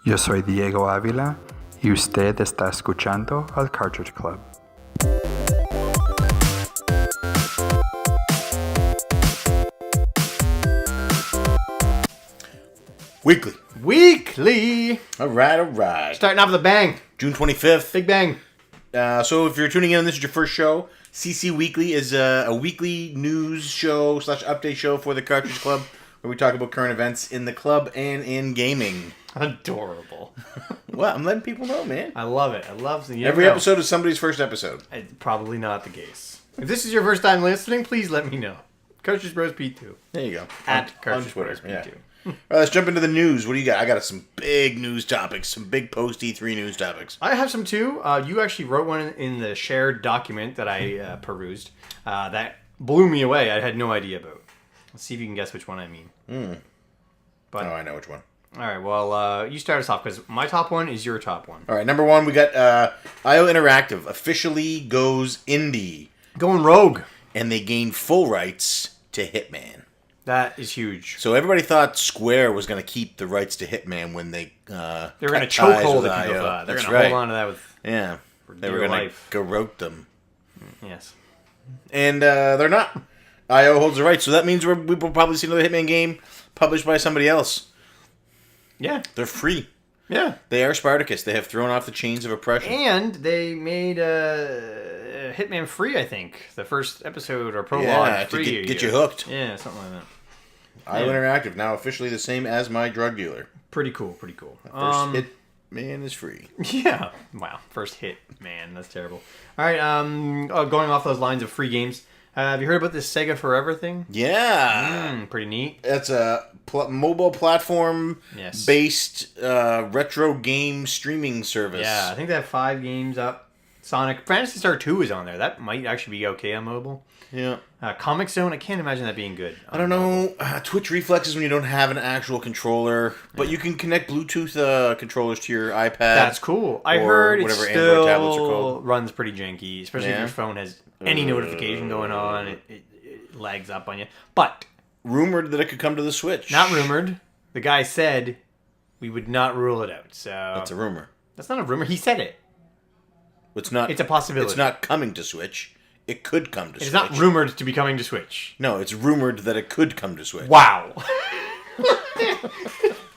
Yo soy Diego Ávila y usted está escuchando al Cartridge Club. Weekly. All right. Starting off with a bang. June 25th. Big bang. So if you're tuning in, this is your first show. CC Weekly is a weekly news show / update show for the Cartridge Club, where we talk about current events in the club and in gaming. Adorable. Well, I'm letting people know, man. I love it. I love the Every episode is somebody's first episode. Probably not the case. If this is your first time listening, please let me know. Cartridge Bros P2. There you go. At Cartridge Twitter. Bros P2. Yeah. All right, let's jump into the news. What do you got? I got some big news topics, some big post-E3 news topics. I have some too. You actually wrote one in the shared document that I perused that blew me away. I had no idea about. Let's see if you can guess which one I mean. But, I know which one. All right, well, you start us off because my top one is your top one. All right, number one, we got IO Interactive officially goes indie. Going rogue. And they gain full rights to Hitman. That is huge. So everybody thought Square was going to keep the rights to Hitman when they they're going to chokehold it. They're going to hold on to that with they were going to garrote them. Yes, and they're not. IO holds the rights, so that means we will probably see another Hitman game published by somebody else. Yeah, they're free. Yeah, they are Spartacus. They have thrown off the chains of oppression, and they made Hitman free. I think the first episode or prologue free to get you hooked. Yeah, something like that. IO Interactive, now officially the same as my drug dealer. Pretty cool. First hit man is free. Yeah. Wow. First hit man. That's terrible. All right. Going off those lines of free games, have you heard about this Sega Forever thing? Yeah. Pretty neat. That's a mobile platform-based retro game streaming service. Yeah, I think they have 5 games up. Sonic Phantasy Star 2 is on there. That might actually be okay on mobile. Yeah. Comic Zone, I can't imagine that being good. I don't know. Twitch reflexes when you don't have an actual controller, but you can connect Bluetooth controllers to your iPad. That's cool. I heard it still runs pretty janky, especially if your phone has any notification going on. It lags up on you. But rumored that it could come to the Switch. Not rumored. The guy said we would not rule it out. So that's a rumor. That's not a rumor. He said it. It's not. It's a possibility. It's not coming to Switch. It could come to Switch. It's not rumored to be coming to Switch. No, it's rumored that it could come to Switch. Wow.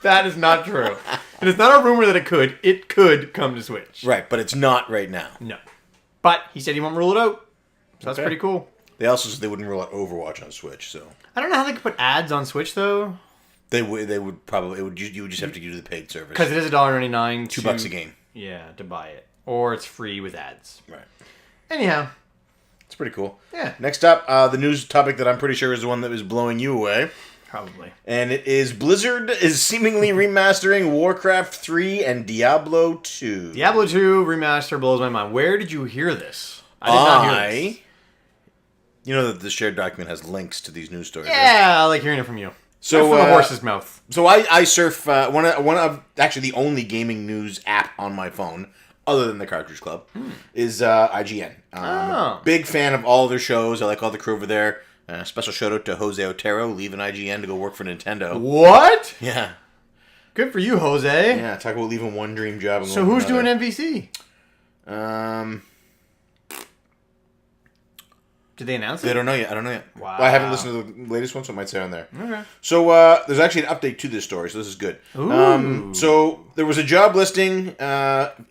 That is not true. It is not a rumor that it could. It could come to Switch. Right, but it's not right now. No. But he said he won't rule it out. So that's pretty cool. They also said they wouldn't rule out Overwatch on Switch, so. I don't know how they could put ads on Switch, though. They would probably. You would just have to do the paid service. Because it is $1.99. $2 a game. Yeah, to buy it. Or it's free with ads. Right. Anyhow. It's pretty cool. Yeah. Next up, the news topic that I'm pretty sure is the one that was blowing you away. Probably. And it is Blizzard is seemingly remastering Warcraft 3 and Diablo 2. Diablo 2 remaster blows my mind. Where did you hear this? I did not hear this. You know that the shared document has links to these news stories. Yeah, right? I like hearing it from you. So from the horse's mouth. So I surf one of actually the only gaming news app on my phone, other than the Cartridge Club, is IGN. Big fan of all their shows. I like all the crew over there. Special shout out to Jose Otero, leaving IGN to go work for Nintendo. What? Yeah. Good for you, Jose. Yeah, talk about leaving one dream job. And so who's doing MVC? Did they announce it? I don't know yet. Wow. I haven't listened to the latest one, so it might say on there. Okay. So there's actually an update to this story, so this is good. Ooh. So there was a job listing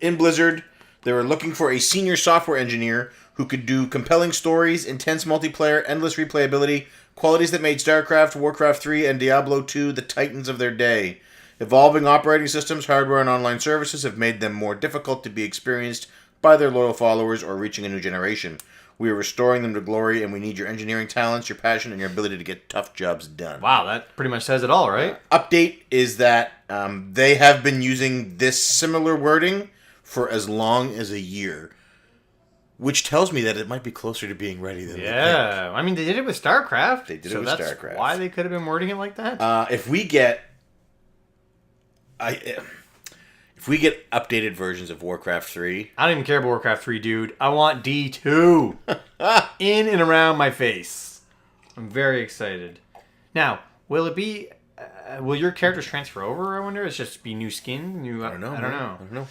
in Blizzard. They were looking for a senior software engineer who could do compelling stories, intense multiplayer, endless replayability, qualities that made StarCraft, Warcraft 3, and Diablo 2 the titans of their day. Evolving operating systems, hardware, and online services have made them more difficult to be experienced by their loyal followers or reaching a new generation. We are restoring them to glory, and we need your engineering talents, your passion, and your ability to get tough jobs done. Wow, that pretty much says it all, right? Update is that they have been using this similar wording for as long as a year, which tells me that it might be closer to being ready than they think. I mean, they did it with StarCraft. They did it with StarCraft. That's why they could have been wording it like that. If we get updated versions of Warcraft 3... I don't even care about Warcraft 3, dude. I want D2 in and around my face. I'm very excited. Now, will it be Will your characters transfer over, I wonder? It's just be new skin? I don't know.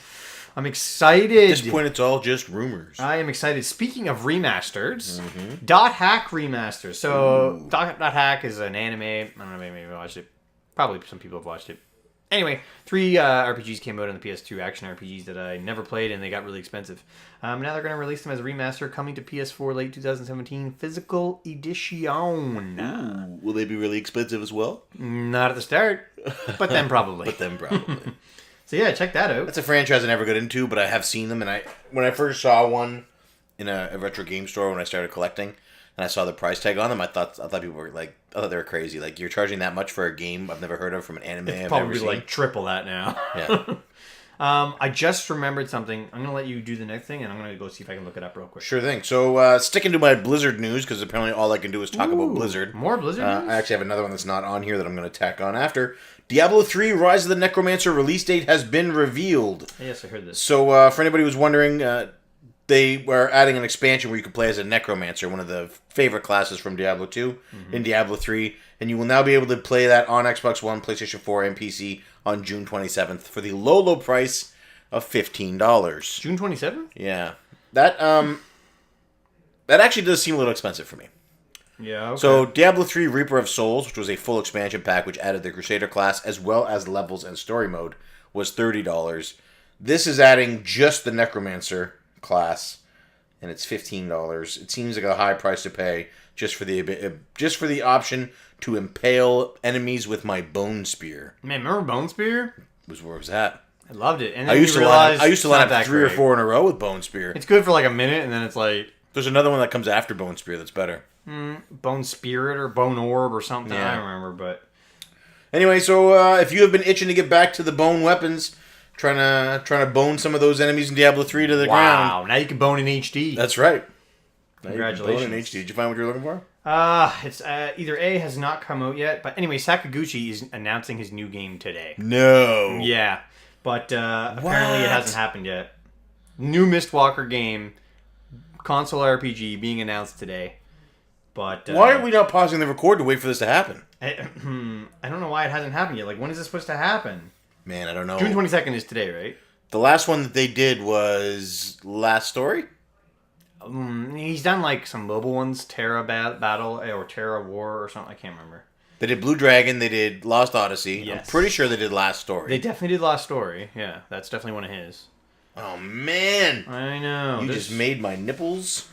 I'm excited. At this point, it's all just rumors. I am excited. Speaking of remasters, Dot Hack remasters. So, Dot Hack is an anime. I don't know, maybe I watched it. Probably some people have watched it. Anyway, 3 RPGs came out on the PS2, action RPGs that I never played, and they got really expensive. Now they're going to release them as a remaster, coming to PS4 late 2017, physical edition. Will they be really expensive as well? Not at the start, but then probably. So yeah, check that out. That's a franchise I never got into, but I have seen them, and when I first saw one in a retro game store when I started collecting, and I saw the price tag on them, I thought people were like, I thought they were crazy. Like, you're charging that much for a game I've never heard of from an anime I've never seen. Like triple that now. Yeah. I just remembered something. I'm gonna let you do the next thing, and I'm gonna go see if I can look it up real quick. Sure thing. So, sticking to my Blizzard news, because apparently all I can do is talk about Blizzard. More Blizzard news? I actually have another one that's not on here that I'm going to tack on after. Diablo 3 Rise of the Necromancer release date has been revealed. Yes, I heard this. So, for anybody who's wondering, they were adding an expansion where you could play as a Necromancer, one of the favorite classes from Diablo 2 in Diablo 3. And you will now be able to play that on Xbox One, PlayStation 4, and PC on June 27th for the low price of $15. June 27th? Yeah. That actually does seem a little expensive for me. Yeah, okay. So, Diablo 3 Reaper of Souls, which was a full expansion pack which added the Crusader class as well as levels and story mode, was $30. This is adding just the Necromancer class, and it's $15. It seems like a high price to pay just for the option to impale enemies with my bone spear. Man, remember Bone Spear? Where was that? I loved it. And then I used to line up 3 or 4 in a row with bone spear. It's good for like a minute, and then it's like... There's another one that comes after bone spear that's better. Bone Spirit or Bone Orb or something. Yeah. I don't remember, but... Anyway, so if you have been itching to get back to the bone weapons, trying to bone some of those enemies in Diablo 3 to the ground. Wow, now you can bone in HD. That's right. Congratulations. Bone in HD. Did you find what you were looking for? It's either A, has not come out yet, but anyway, Sakaguchi is announcing his new game today. No. Yeah, but apparently it hasn't happened yet. New Mistwalker game, console RPG being announced today. But why are we not pausing the record to wait for this to happen? I don't know why it hasn't happened yet. Like, when is this supposed to happen? Man, I don't know. June 22nd is today, right? The last one that they did was Last Story? He's done like some mobile ones, Terra Battle or Terra War or something. I can't remember. They did Blue Dragon. They did Lost Odyssey. Yes. I'm pretty sure they did Last Story. They definitely did Lost Story. Yeah, that's definitely one of his. Oh, man. I know. You just made my nipples.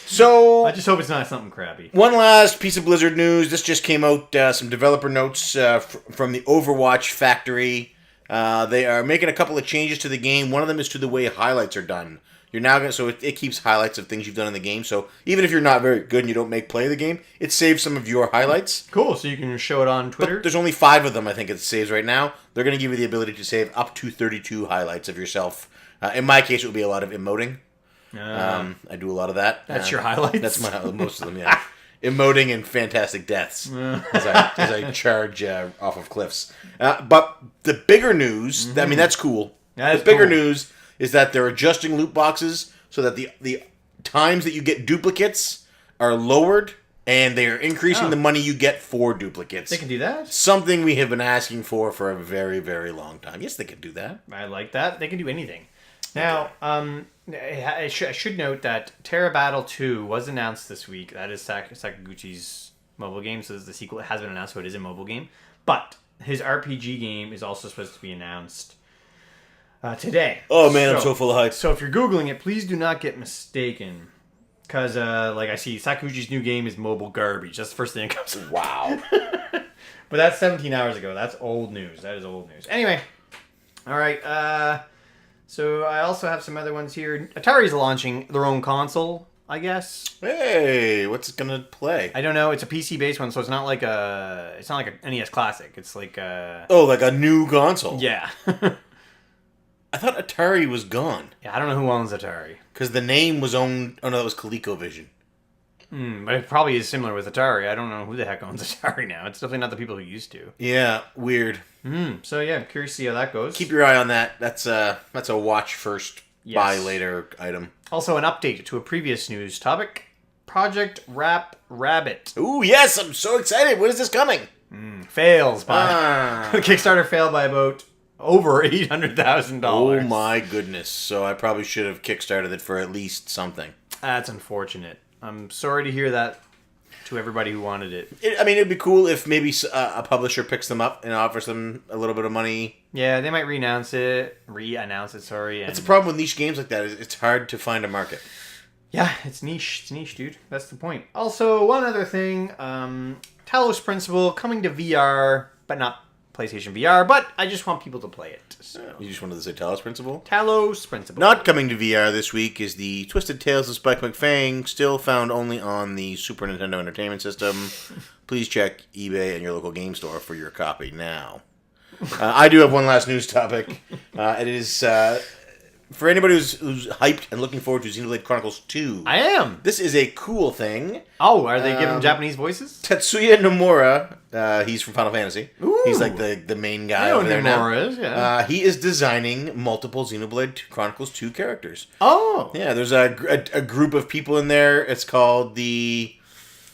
So, I just hope it's not something crappy. One last piece of Blizzard news. This just came out, some developer notes from the Overwatch factory. They are making a couple of changes to the game. One of them is to the way highlights are done. You're now going so it keeps highlights of things you've done in the game. So even if you're not very good and you don't play the game, it saves some of your highlights. Cool. So you can show it on Twitter. But there's only 5 of them. I think it saves right now. They're going to give you the ability to save up to 32 highlights of yourself. In my case, it would be a lot of emoting. I do a lot of that. That's your highlights? That's most of them, yeah. Emoting and fantastic deaths as I charge off of cliffs. But the bigger news, I mean, that's cool. That is the bigger cool. news is that they're adjusting loot boxes so that the times that you get duplicates are lowered, and they are increasing the money you get for duplicates. They can do that? Something we have been asking for a very, very long time. Yes, they can do that. I like that. They can do anything. Now, I should note that Terra Battle 2 was announced this week. That is Sakaguchi's mobile game, so the sequel has been announced, so it is a mobile game. But his RPG game is also supposed to be announced today. Oh man, I'm so full of hype. So if you're Googling it, please do not get mistaken. Because, I see Sakaguchi's new game is mobile garbage. That's the first thing that comes up. Wow. But that's 17 hours ago. That's old news. That is old news. Anyway. All right. So I also have some other ones here. Atari's launching their own console, I guess. Hey, what's it gonna play? I don't know. It's a PC-based one, so it's not like a NES Classic. It's like a... Oh, like a new console. Yeah. I thought Atari was gone. Yeah, I don't know who owns Atari. Because the name was owned... Oh, no, that was ColecoVision. But it probably is similar with Atari. I don't know who the heck owns Atari now. It's definitely not the people who used to. Yeah, weird. So, yeah, I'm curious to see how that goes. Keep your eye on that. That's a watch first, buy later item. Also, an update to a previous news topic. Project Rap Rabbit. Ooh, yes, I'm so excited. When is this coming? Fails by... The Kickstarter failed by about over $800,000. Oh my goodness. So I probably should have kickstarted it for at least something. That's unfortunate. I'm sorry to hear that to everybody who wanted it. It'd be cool if maybe a publisher picks them up and offers them a little bit of money. Yeah, they might re-announce it, sorry. That's the problem with niche games like that. Is it's hard to find a market. Yeah, it's niche. It's niche, dude. That's the point. Also, one other thing. Talos Principle coming to VR, but not PlayStation VR, but I just want people to play it. So. You just wanted to say Talos Principle? Talos Principle. Not coming to VR this week is the Twisted Tales of Spike McFang, still found only on the Super Nintendo Entertainment System. Please check eBay and your local game store for your copy now. I do have one last news topic. It is... for anybody who's hyped and looking forward to Xenoblade Chronicles 2. I am. This is a cool thing. Oh, are they giving Japanese voices? Tetsuya Nomura, he's from Final Fantasy. Ooh. He's like the main guy I know over there now. Nomura is, yeah. He is designing multiple Xenoblade Chronicles 2 characters. Oh. Yeah, there's a group of people in there. It's called the...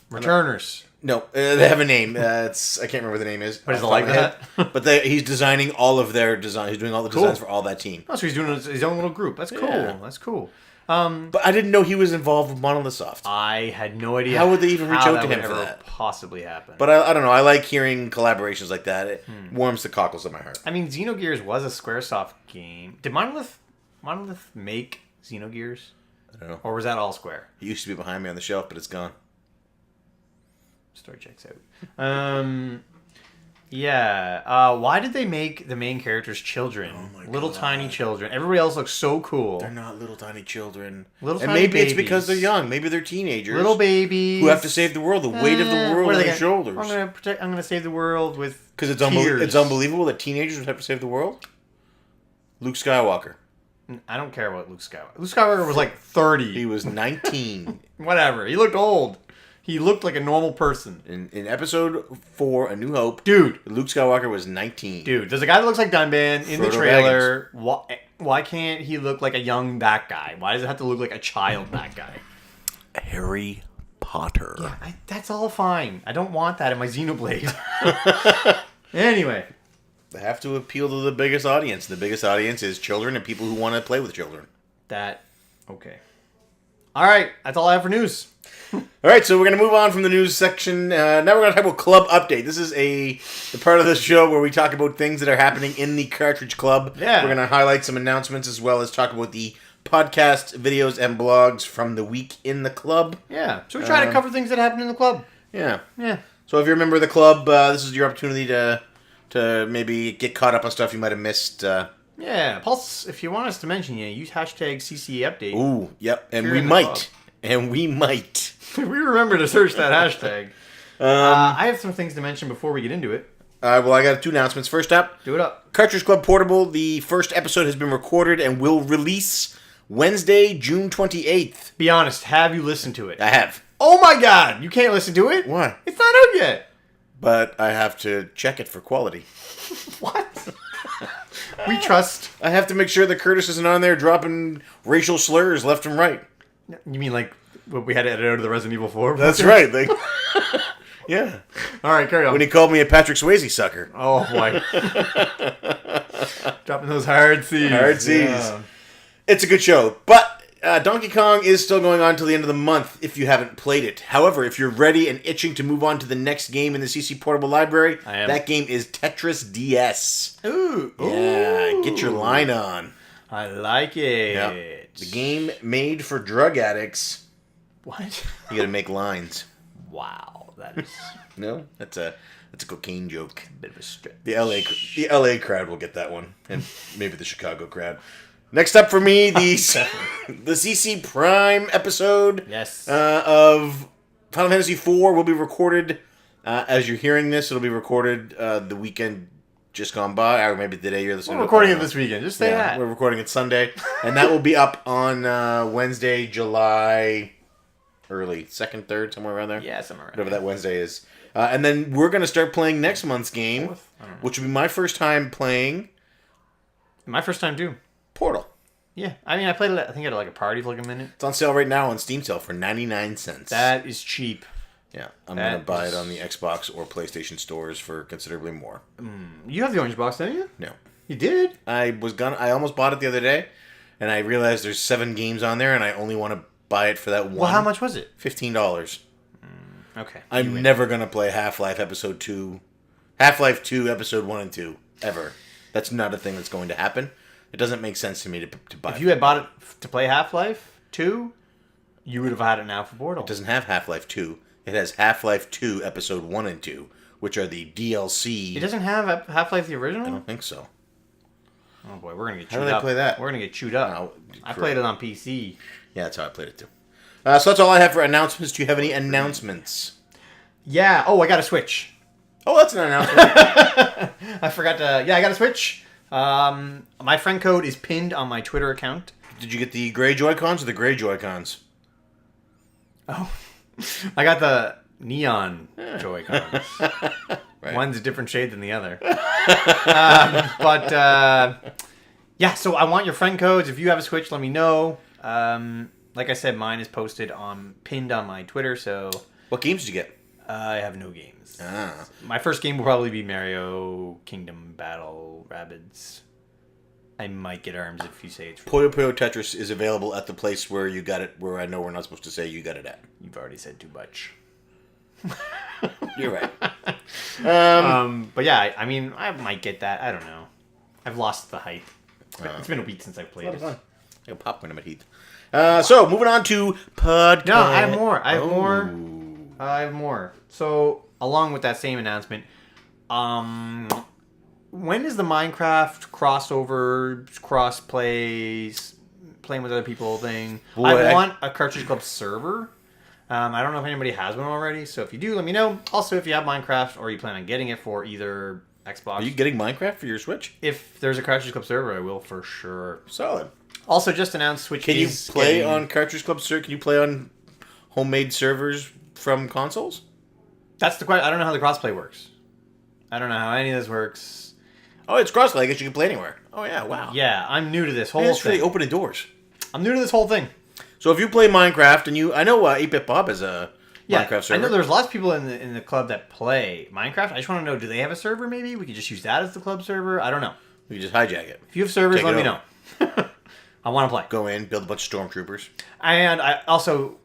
Returners. No, they have a name. I can't remember what the name is. But is it like that? But he's designing all of their designs. He's doing all the designs for all that team. Oh, so he's doing his own little group. That's cool. Yeah. That's cool. But I didn't know he was involved with Monolith Soft. I had no idea. How would they even reach out to him for ever that? Possibly happen. But I don't know. I like hearing collaborations like that. It warms the cockles of my heart. I mean, Xenogears was a Squaresoft game. Did Monolith make Xenogears? I don't know. Or was that all Square? It used to be behind me on the shelf, but it's gone. Story checks out. Yeah. Why did they make the main characters children? Oh my Little God. tiny children. Everybody else looks so cool. They're not little tiny children. Little and tiny maybe babies. it's because they're young. Maybe they're teenagers. Little babies who have to save the world. The weight of the world what on are their they shoulders. I'm gonna save the world with Because it's tears. it's unbelievable that teenagers would have to save the world. Luke Skywalker. I don't care about Luke Skywalker. Luke Skywalker was like 30. He was 19. Whatever. He looked old. He looked like a normal person. In episode 4, A New Hope, Dude. Luke Skywalker was 19. Dude, there's a guy that looks like Dunban in the Frodo trailer. Why can't he look like a young that guy? Why does it have to look like a child that guy? Harry Potter. Yeah, that's all fine. I don't want that in my Xenoblade. Anyway. They have to appeal to the biggest audience. The biggest audience is children and people who want to play with children. Okay. All right, that's all I have for news. All right, so we're going to move on from the news section. Now we're going to talk about Club Update. This is the part of the show where we talk about things that are happening in the Cartridge Club. Yeah. We're going to highlight some announcements as well as talk about the podcast, videos, and blogs from the week in the club. Yeah, so we try to cover things that happen in the club. Yeah. Yeah. So if you're a member of the club, this is your opportunity to maybe get caught up on stuff you might have missed. Yeah, Pulse, if you want us to mention you, use hashtag CCAupdate. Ooh, yep. And If we you're in the club. might. And we might. We remember to search that hashtag. I have some things to mention before we get into it. Well, I got 2 announcements. First up, Do it up. Cartridge Club Portable. The first episode has been recorded and will release Wednesday, June 28th. Be honest, have you listened to it? I have. Oh my god, you can't listen to it? Why? It's not out yet. But I have to check it for quality. What? We trust. I have to make sure that Curtis isn't on there dropping racial slurs left and right. You mean like what we had to edit out of the Resident Evil 4? That's right. Like, yeah. All right, carry on. When he called me a Patrick Swayze sucker. Oh boy. Dropping those hard C's. Hard C's. Yeah. It's a good show. But Donkey Kong is still going on till the end of the month if you haven't played it. However, if you're ready and itching to move on to the next game in the CCPortable library, I am. that game is Tetris DS. Ooh. Yeah, get your line on. I like it. Yeah. The game made for drug addicts. What? You gotta make lines. Wow, that is No? That's a cocaine joke. a bit of a stretch. The LA crowd will get that one. And maybe the Chicago crowd. Next up for me, the CCPrime episode Yes. of Final Fantasy IV will be recorded. As you're hearing this, it'll be recorded the weekend just gone by, or maybe the day you're listening. We're recording it this weekend. Just say that. We're recording it Sunday, and that will be up on Wednesday, July early, 2nd, 3rd, somewhere around there. Yeah, somewhere around Whatever that Wednesday is. And then we're going to start playing next month's game, 4th? I don't know. which will be my first time playing My first time too. Portal. Yeah, I mean, I played it. I think at like a party for like a minute. It's on sale right now on Steam sale for 99 cents. That is cheap. Yeah, I'm gonna buy it on the Xbox or PlayStation stores for considerably more. You have the orange box, don't you? No, You did. I almost bought it the other day, and I realized there's 7 games on there, and I only want to buy it for that one. Well, how much was it? $15. Okay. I'm never gonna play Half-Life Episode 2, Half-Life 2 Episode 1 and 2 ever. That's not a thing that's going to happen. It doesn't make sense to me to buy. If you had bought it to play Half-Life 2, you would have had it now for Portal. It doesn't have Half-Life 2. It has Half-Life 2 Episode 1 and 2, which are the DLC. It doesn't have Half-Life the original? I don't think so. Oh boy, we're gonna get How chewed did I up. play that? We're gonna get chewed up. No, I played it on PC. Yeah, that's how I played it too. So that's all I have for announcements. Do you have any announcements? Yeah. Oh, I got a Switch. Oh, that's an announcement. I forgot to. Yeah, I got a Switch. My friend code is pinned on my Twitter account. Did you get the gray Joy-Cons or the gray Joy-Cons? Oh, I got the neon Joy-Cons. Right. One's a different shade than the other. Yeah, so I want your friend codes. If you have a Switch, let me know. Like I said, mine is pinned on my Twitter, so What games did you get? I have no games. Ah. My first game will probably be Mario Kingdom Battle Rabbids. I might get ARMS if you say it's free. Puyo Puyo Tetris is available at the place where you got it, where I know we're not supposed to say you got it at. You've already said too much. You're right. But yeah, I mean, I might get that. I don't know. I've lost the hype. It's been a week since I played it. I got popcorn in my teeth. So, moving on to podcast. No, I have more. I have more. So, along with that same announcement, when is the Minecraft crossover, crossplays, playing with other people thing? Boy, I want a Cartridge Club server. I don't know if anybody has one already, so if you do, let me know. Also, if you have Minecraft or you plan on getting it for either Xbox. Are you getting Minecraft for your Switch? If there's a Cartridge Club server, I will for sure. Solid. Also, just announced Switch Can you is play getting- on Cartridge Club server? Can you play on homemade servers from consoles? That's the question. I don't know how the crossplay works. I don't know how any of this works. Oh, it's crossplay. I guess you can play anywhere. Oh yeah, wow. Yeah, I'm new to this whole Hey, that's thing. really opening doors. I'm new to this whole thing. So if you play Minecraft and I know 8-Bit Bob has a Minecraft server. I know there's lots of people in the club that play Minecraft. I just want to know, do they have a server maybe? We could just use that as the club server? I don't know. You can just hijack it. If you have servers, Take let it me know. I want to play. Go in, build a bunch of stormtroopers. And I also,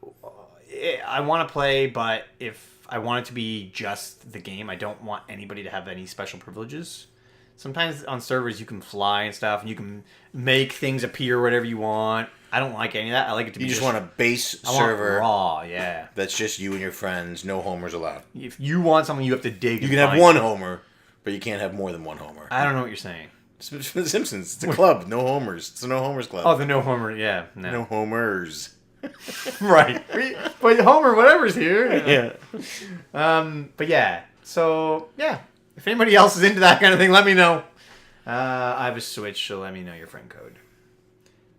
I want to play, but if I want it to be just the game, I don't want anybody to have any special privileges. Sometimes on servers you can fly and stuff, and you can make things appear whatever you want. I don't like any of that. I like it to be You just want a base server raw, yeah. that's just you and your friends. No homers allowed. If you want something, you have to dig. You can have one homer, but you can't have more than one homer. I don't know what you're saying. It's from The Simpsons. It's a club. No homers. It's a no homers club. Oh, the no Homer, yeah. No homers. Right. But Homer, whatever's here. Yeah. But yeah. So, yeah. If anybody else is into that kind of thing, let me know. I have a Switch, so let me know your friend code.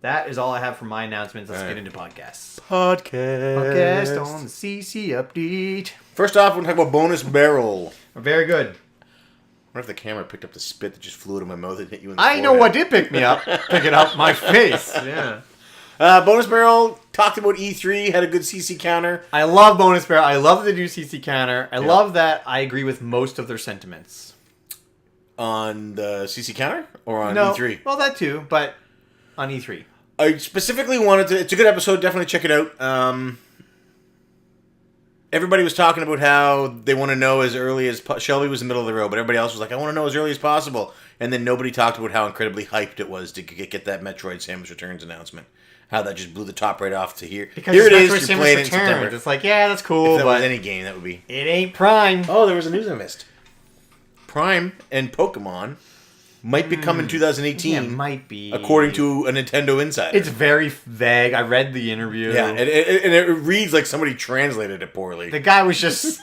That is all I have for my announcements. Let's get into podcasts. Podcast on the CC update. First off, we're going to talk about Bonus Barrel. Very good. I wonder if the camera picked up the spit that just flew out of my mouth and hit you in the I know what did pick me up. Pick it up my face. Yeah. Bonus Barrel talked about E3, had a good CC counter. I love Bonus Barrel. I love the new CC counter. I love that I agree with most of their sentiments. On the CC counter or on No, E3? well, that too, but on E3. I specifically wanted to... It's a good episode. Definitely check it out. Everybody was talking about how they want to know as early as... Shelby was in the middle of the road, but everybody else was like, I want to know as early as possible. And then nobody talked about how incredibly hyped it was to get that Metroid Samus Returns announcement. How that just blew the top right off to here. Because here it is. Metroid You're Samus playing it in Returns. September. It's like, yeah, that's cool, If that but was any game, that would be... it ain't Prime. Oh, there was a news I missed. Prime and Pokemon might be coming 2018. Yeah, it might be. According to a Nintendo insider. It's very vague. I read the interview. Yeah, and it reads like somebody translated it poorly. The guy was just...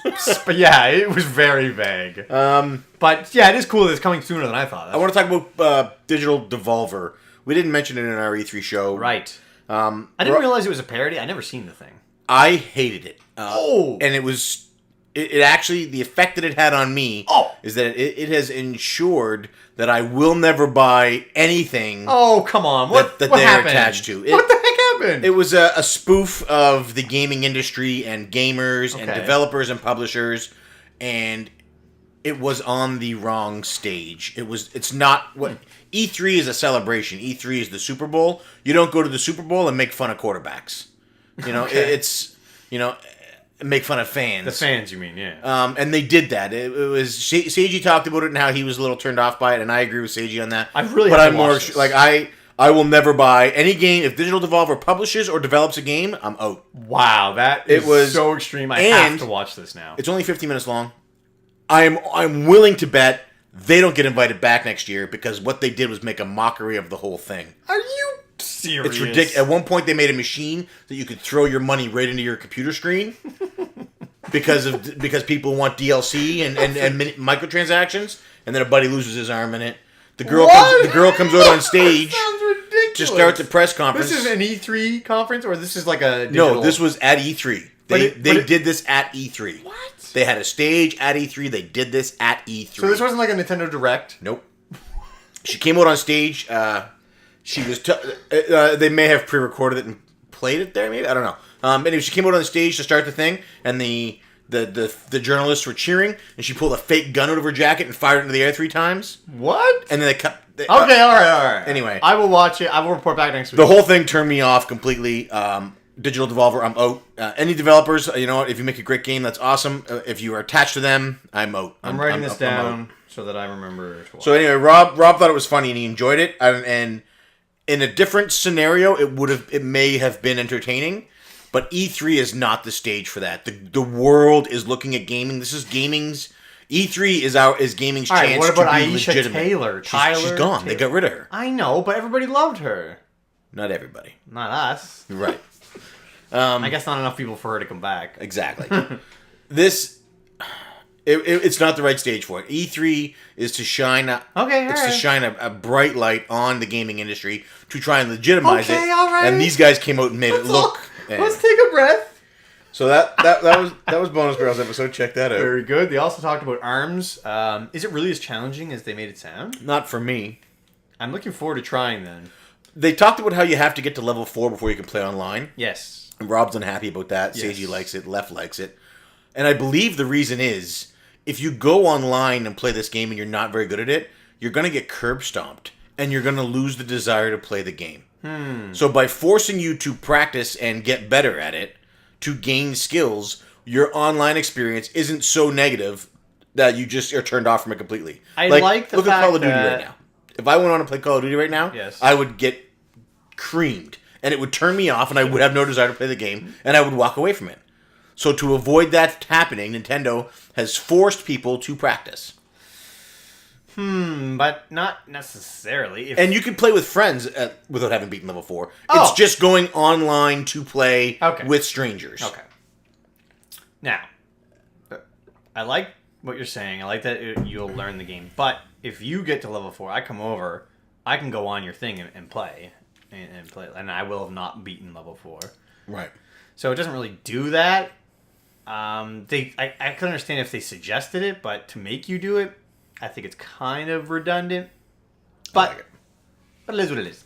yeah, it was very vague. But, yeah, it is cool that it's coming sooner than I thought. I want to talk about Digital Devolver. We didn't mention it in our E3 show. Right. I didn't realize it was a parody. I never seen the thing. I hated it. Oh! And it was it actually, the effect that it had on me is that it has ensured that I will never buy anything. Oh, come on. What they're happened? attached to. What the heck happened? It was a spoof of the gaming industry and gamers and developers and publishers, and it was on the wrong stage. It's not what E3 is a celebration. E3 is the Super Bowl. You don't go to the Super Bowl and make fun of quarterbacks. It's make fun of fans. The fans, you mean? Yeah. And they did that. It was Seiji talked about it and how he was a little turned off by it, and I agree with Seiji on that. I'm more like I will never buy any game if Digital Devolver publishes or develops a game. I'm out. Wow, that is so extreme. I have to watch this now. It's only 15 minutes long. I'm willing to bet they don't get invited back next year because what they did was make a mockery of the whole thing. Are you serious? It's ridiculous. At one point, they made a machine that you could throw your money right into your computer screen because people want DLC and microtransactions, and then a buddy loses his arm in it. The girl comes out on stage to start the press conference. This is an E3 conference, or this is like a digital... No, this was at E3. They did this at E3. What? They had a stage at E3. They did this at E3. So this wasn't like a Nintendo Direct? Nope. She came out on stage. She was. They may have pre-recorded it and played it there. Maybe I don't know. Anyway, she came out on the stage to start the thing, and the journalists were cheering, and she pulled a fake gun out of her jacket and fired it into the air 3 times. What? And then they cut. Okay, all right. Anyway, I will watch it. I will report back next week. The whole thing turned me off completely. Digital Devolver, I'm out. Any developers, you know what? If you make a great game, that's awesome. If you are attached to them, I'm out. I'm writing this down so that I remember to watch. So anyway, Rob thought it was funny and he enjoyed it. And in a different scenario, it may have been entertaining. But E3 is not the stage for that. The world is looking at gaming. This is gaming's. E3 is gaming's chance to be legitimate. What about Aisha Taylor? She's gone. They got rid of her. I know, but everybody loved her. Not everybody. Not us. You're right. I guess not enough people for her to come back. Exactly. It's not the right stage for it. E3 is to shine. To shine a bright light on the gaming industry to try and legitimize it. All right. And these guys came out and made it look. Let's take a breath. So that was Bonus Barrels episode. Check that out. Very good. They also talked about ARMS. Is it really as challenging as they made it sound? Not for me. I'm looking forward to trying then. They talked about how you have to get to level 4 before you can play online. Yes. And Rob's unhappy about that. Yes. Seiji likes it. Left likes it. And I believe the reason is, if you go online and play this game and you're not very good at it, you're going to get curb stomped. And you're going to lose the desire to play the game. So by forcing you to practice and get better at it, to gain skills, your online experience isn't so negative that you just are turned off from it completely. Look at Call of Duty right now. If I went on to play Call of Duty right now, yes. I would get creamed. And it would turn me off, and I would have no desire to play the game, and I would walk away from it. So to avoid that happening, Nintendo has forced people to practice. But not necessarily. And you can play with friends without having beaten level 4. It's just going online to play with strangers. Okay. Now, I like what you're saying. I like that you'll learn the game. But if you get to level 4, I come over, I can go on your thing and play. And play, and I will have not beaten level 4. Right. So it doesn't really do that. I could understand if they suggested it, but to make you do it, I think it's kind of redundant. But it is what it is.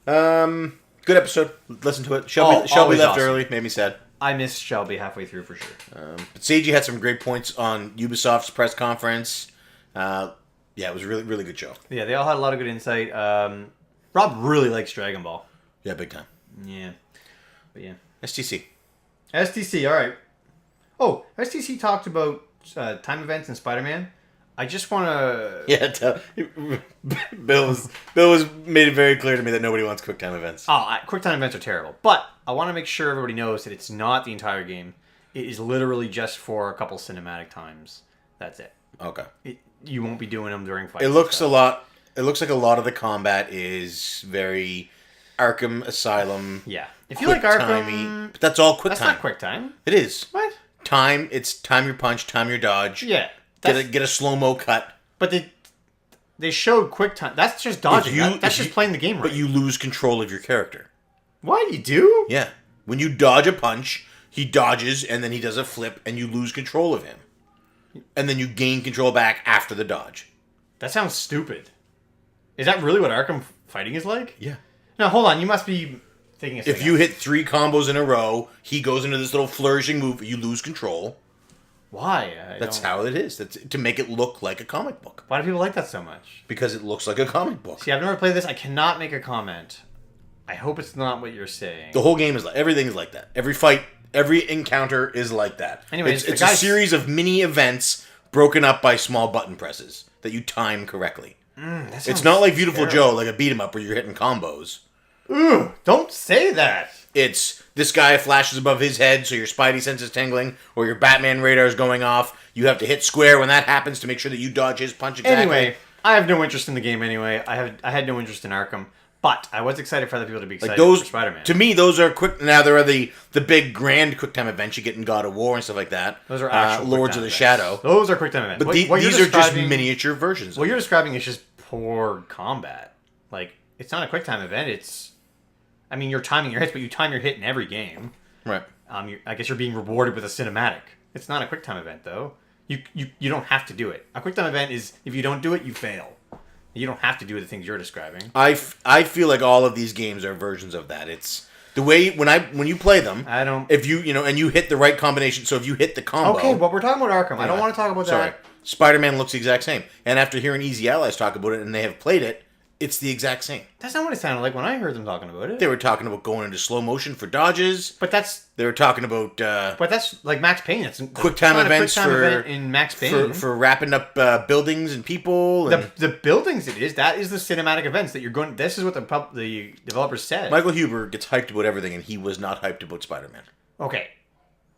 Good episode. Listen to it. Shelby left early. Made me sad. I missed Shelby halfway through for sure. But Seiji had some great points on Ubisoft's press conference. Yeah, it was a really, really good show. Yeah, they all had a lot of good insight. Rob really likes Dragon Ball. Yeah, big time. Yeah. But yeah. STC, all right. Oh, STC talked about time events in Spider-Man. I just want to... Yeah, Bill was made it very clear to me that nobody wants quick time events. Quick time events are terrible. But I want to make sure everybody knows that it's not the entire game. It is literally just for a couple cinematic times. That's it. Okay. You won't be doing them during fights. It looks like a lot of the combat is very Arkham Asylum. Yeah. If you like Arkham... But that's all quick time. That's not quick time. It is. What? It's time your punch, time your dodge. Yeah. Get a slow-mo cut. But they showed quick time. That's just dodging. That's just playing the game right. But you lose control of your character. What? You do? Yeah. When you dodge a punch, he dodges, and then he does a flip, and you lose control of him. And then you gain control back after the dodge. That sounds stupid. Is that really what Arkham fighting is like? Yeah. Now, hold on. You must be thinking of If you hit 3 combos in a row, he goes into this little flourishing move, you lose control. Why? That's how it is. That's to make it look like a comic book. Why do people like that so much? Because it looks like a comic book. See, I've never played this. I cannot make a comment. I hope it's not what you're saying. The whole game is like, everything is like that. Every fight, every encounter is like that. Anyways, it's a series of mini events broken up by small button presses that you time correctly. It's not like Beautiful Joe, like a beat 'em up where you're hitting combos. Ooh, don't say that. It's this guy flashes above his head, so your spidey sense is tingling, or your Batman radar is going off. You have to hit square when that happens to make sure that you dodge his punch exactly. Anyway, I have no interest in the game anyway. I had no interest in Arkham, but I was excited for other people to be excited for Spider-Man. To me, those are quick. Now there are the big grand QuickTime events you get in God of War and stuff like that. Those are actual Lords of the events. Shadow. Those are QuickTime events. But these are just miniature versions. What you're describing is just poor combat. Like, it's not a QuickTime event. It's, I mean, you're timing your hits, but you time your hit in every game. Right. I guess you're being rewarded with a cinematic. It's not a QuickTime event, though. You don't have to do it. A QuickTime event is, if you don't do it, you fail. You don't have to do the things you're describing. I feel like all of these games are versions of that. It's the way when you play them. I don't. If you and you hit the right combination. So if you hit the combo. Okay, but we're talking about Arkham. I don't want to talk about that. Spider-Man looks the exact same. And after hearing Easy Allies talk about it, and they have played it, it's the exact same. That's not what it sounded like when I heard them talking about it. They were talking about going into slow motion for dodges. But they were talking about. But that's like Max Payne. It's QuickTime events event in Max Payne for wrapping up buildings and people. And the buildings that is the cinematic events that you're going. This is what the developers said. Michael Huber gets hyped about everything, and he was not hyped about Spider-Man. Okay,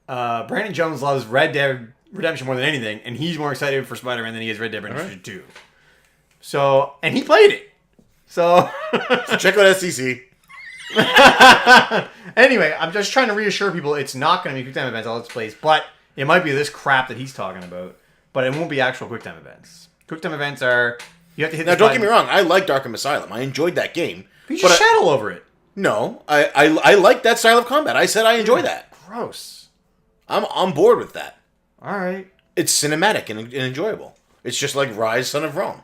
Brandon Jones loves Red Dead Redemption more than anything, and he's more excited for Spider-Man than he is Red Dead Redemption 2. So, and he played it. So check out SCC. Anyway, I'm just trying to reassure people it's not going to be QuickTime events all its plays, but it might be this crap that he's talking about. But it won't be actual QuickTime events. QuickTime events are you have to hit. Now, don't get me wrong. I liked Arkham Asylum. I enjoyed that game. But you just shat all over it. No, I like that style of combat. I said I enjoy that. Gross. I'm on board with that. All right. It's cinematic and enjoyable. It's just like Rise, Son of Rome.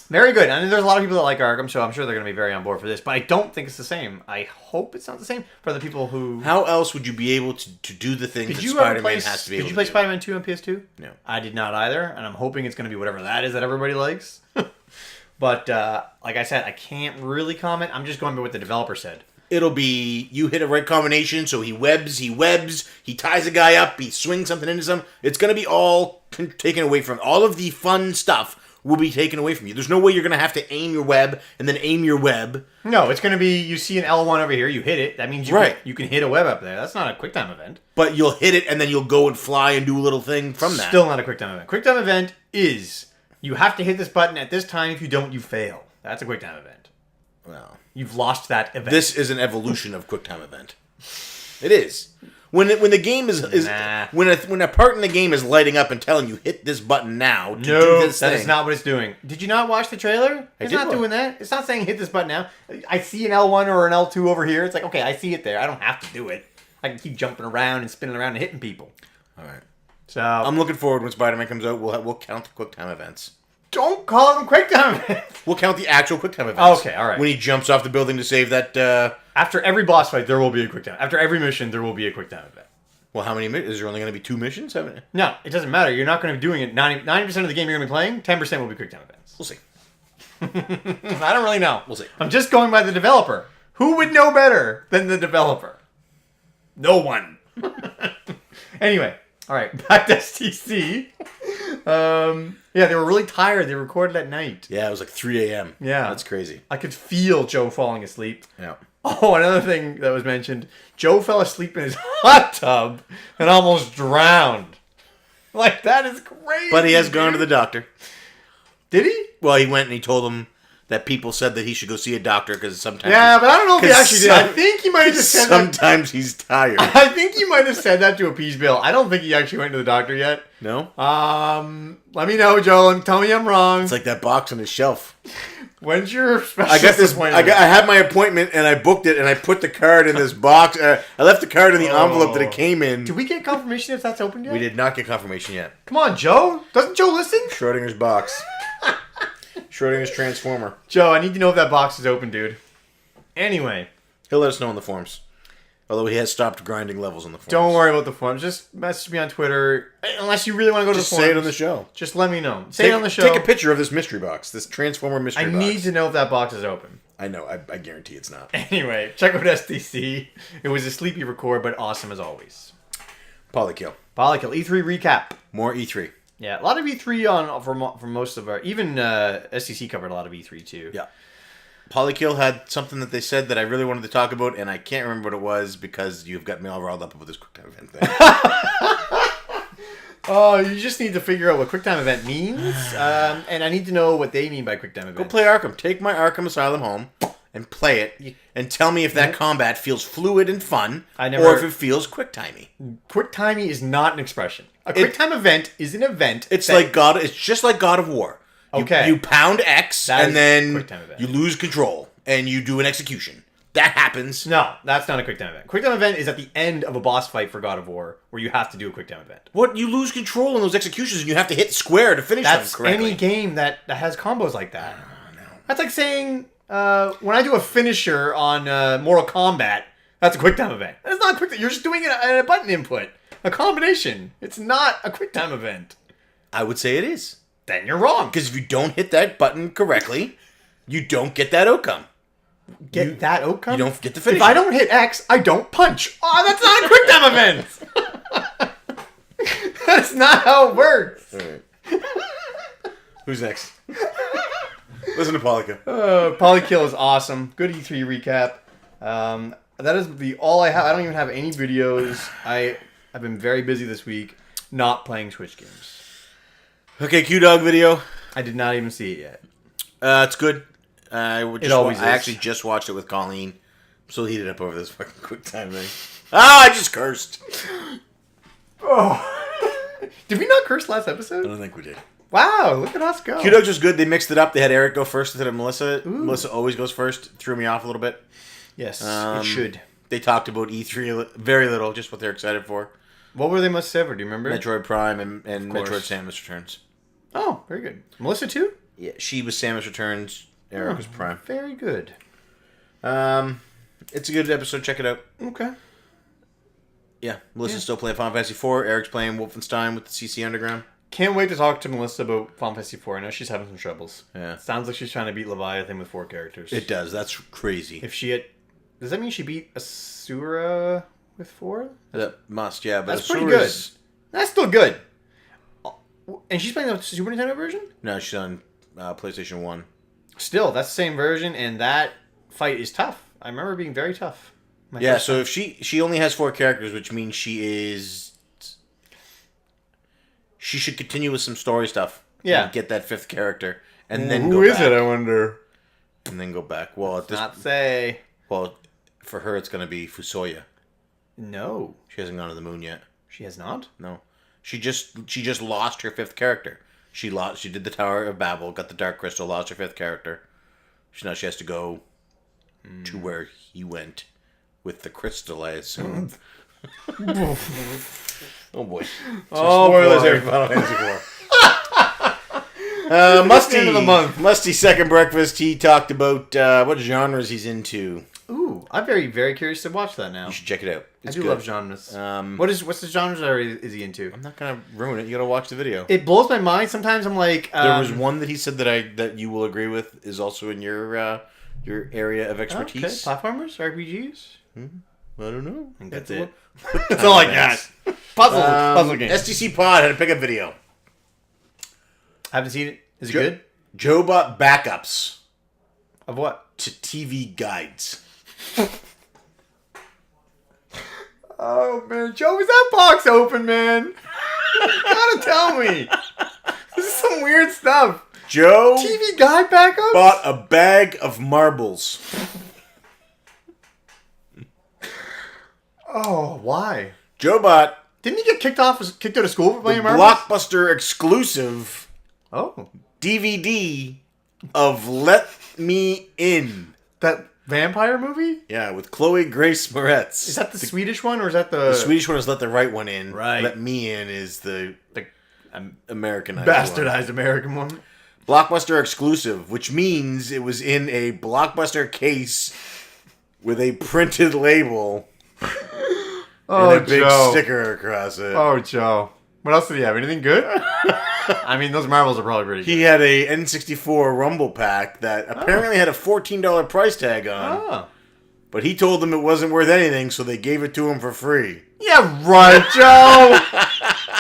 Very good. I mean, there's a lot of people that like Arkham, so I'm sure they're going to be very on board for this. But I don't think it's the same. I hope it's not the same for the people who... How else would you be able to do the things that Spider-Man has to be able to do? Did you play Spider-Man 2 on PS2? No. I did not either, and I'm hoping it's going to be whatever that is that everybody likes. But, like I said, I can't really comment. I'm just going by what the developer said. It'll be, you hit a right combination, so he webs, he ties a guy up, he swings something into some. It's going to be all taken away from all of the fun stuff. Will be taken away from you. There's no way you're going to have to aim your web and then aim your web. No, it's going to be, you see an L1 over here, you hit it. That means you can hit a web up there. That's not a QuickTime event. But you'll hit it and then you'll go and fly and do a little thing from that. Still not a QuickTime event. QuickTime event is, you have to hit this button at this time. If you don't, you fail. That's a QuickTime event. Well, you've lost that event. This is an evolution of QuickTime event. It is. When the game is when a part in the game is lighting up and telling you hit this button now to do this thing. That is not what it's doing. Did you not watch the trailer? It's not doing that. It's not saying hit this button now. I see an L1 or an L2 over here. It's like, okay, I see it there. I don't have to do it. I can keep jumping around and spinning around and hitting people. All right. So I'm looking forward when Spider-Man comes out. We'll count the QuickTime events. Don't call them QuickTime events. We'll count the actual QuickTime events. Okay, all right. When he jumps off the building to save that. After every boss fight, there will be a QuickTime. After every mission, there will be a QuickTime event. Well, how many missions? Is there only going to be 2 missions? No, it doesn't matter. You're not going to be doing it. 90% of the game you're going to be playing, 10% will be QuickTime events. We'll see. I don't really know. We'll see. I'm just going by the developer. Who would know better than the developer? No one. Anyway, all right, back to STC. Yeah, they were really tired. They recorded at night. Yeah, it was like 3 a.m. Yeah. That's crazy. I could feel Joe falling asleep. Yeah. Oh, another thing that was mentioned. Joe fell asleep in his hot tub and almost drowned. Like, that is crazy. But he has gone to the doctor. Did he? Well, he went and he told them that people said that he should go see a doctor because sometimes... Yeah, but I don't know if he actually did. I think he might have just said that. Sometimes he's tired. I think he might have said that to appease Bill. I don't think he actually went to the doctor yet. No? Let me know, Joe. Tell me I'm wrong. It's like that box on his shelf. When's your special I got this. appointment? I had my appointment and I booked it and I put the card in this box. I left the card in the envelope that it came in. Did we get confirmation if that's open yet? We did not get confirmation yet. Come on, Joe. Doesn't Joe listen? Schrodinger's box. Schrodinger's transformer. Joe, I need to know if that box is open, dude. Anyway. He'll let us know in the forums. Although he has stopped grinding levels on the forums. Don't worry about the forums. Just message me on Twitter. Unless you really want to go to the forums. Just say it on the show. Just let me know. Say it on the show. Take a picture of this mystery box. This transformer mystery box. I need to know if that box is open. I know. I guarantee it's not. Anyway, check out SDC. It was a sleepy record, but awesome as always. Polykill. Polykill. E3 recap. More E3. Yeah, a lot of E3 for most of our... Even SDC covered a lot of E3 too. Yeah. Polykill had something that they said that I really wanted to talk about, and I can't remember what it was because you've got me all riled up about this QuickTime event thing. Oh, you just need to figure out what QuickTime event means, and I need to know what they mean by QuickTime event. Go play Arkham. Take my Arkham Asylum home and play it, and tell me if that combat feels fluid and fun, or if it feels QuickTimey. QuickTimey is not an expression. A QuickTime event is an event. It's like God. It's just like God of War. Okay. You pound X, and then event. you lose control, and you do an execution. That happens. No, that's not a QuickTime event. QuickTime event is at the end of a boss fight for God of War, where you have to do a QuickTime event. What? You lose control in those executions, and you have to hit square to finish them correctly. Any game that has combos like that. No. That's like saying, when I do a finisher on Mortal Kombat, that's a QuickTime event. That's not a QuickTime. You're just doing a button input. A combination. It's not a QuickTime event. I would say it is. Then you're wrong. Because if you don't hit that button correctly, you don't get that outcome. That outcome? You don't get the finish. If I don't hit X, I don't punch. Oh, that's not a QuickTime event. That's not how it works. All right. Who's next? Listen to Polykill. Polykill is awesome. Good E3 recap. That is all I have. I don't even have any videos. I've been very busy this week not playing Twitch games. Okay, Q-Dog video. I did not even see it yet. It's good. I actually just watched it with Colleen. I'm so heated up over this fucking QuickTime thing. I just cursed. Oh. Did we not curse last episode? I don't think we did. Wow, look at us go. Q-Dogs was good. They mixed it up. They had Eric go first instead of Melissa. Ooh. Melissa always goes first. Threw me off a little bit. Yes, it should. They talked about E3 very little, just what they're excited for. What were they most ever? Do you remember? Metroid Prime and Metroid Samus Returns. Oh, very good. Melissa too? Yeah, she was Samus Returns. Eric was Prime. Very good. It's a good episode. Check it out. Okay. Yeah, Melissa's still playing Final Fantasy IV. Eric's playing Wolfenstein with the CC Underground. Can't wait to talk to Melissa about Final Fantasy IV. I know she's having some troubles. Yeah. Sounds like she's trying to beat Leviathan with 4 characters. It does. That's crazy. If she had... Does that mean she beat Asura with 4? That must, yeah. But that's pretty good. That's still good. And she's playing the Super Nintendo version? No, she's on PlayStation 1. Still, that's the same version, and that fight is tough. I remember it being very tough. Yeah, so if she only has 4 characters, which means she should continue with some story stuff. Yeah. And get that 5th character. And then Who is it, I wonder? And then go back. Well, Not say. Well, for her, it's going to be Fusoya. No. She hasn't gone to the moon yet. She has not? No. She just lost her 5th character. She did the Tower of Babel, got the Dark Crystal, lost her 5th character. Now she has to go to where he went with the crystal, I assume. Oh boy. Spoilers every Final Fantasy IV. Musty, end of the month. Musty second breakfast. He talked about what genres he's into. Ooh, I'm very, very curious to watch that now. You should check it out. It's I do good. love genres. What's the genres that is he into? I'm not gonna ruin it. You gotta watch the video. It blows my mind. Sometimes I'm like, there was one that he said that you will agree with is also in your area of expertise. Okay. Platformers, RPGs. I don't know. That's it. That's all I got. Puzzle games. STC Pod had a pickup video. Haven't seen it. Is it good? Joe bought backups Of what? to TV guides. Oh man, Joe, is that box open, man? You gotta tell me. This is some weird stuff. Joe TV guide backups? bought a bag of marbles. Oh, why? Joe bought Didn't he get kicked out of school for playing the marbles? Blockbuster exclusive Oh. DVD of Let Me In. That vampire movie? Yeah, with Chloe Grace Moretz. Is that the Swedish one or is that The Swedish one is Let the Right One In. Right. Let Me In is the Americanized bastardized one. American one? Blockbuster exclusive, which means it was in a Blockbuster case with a printed label and a big sticker across it. Oh, Joe. What else did he have? Anything good? I mean, those marbles are probably pretty good. He had a N64 Rumble Pack that apparently had a $14 price tag on. Oh. But he told them it wasn't worth anything, so they gave it to him for free. Yeah, right, Joe.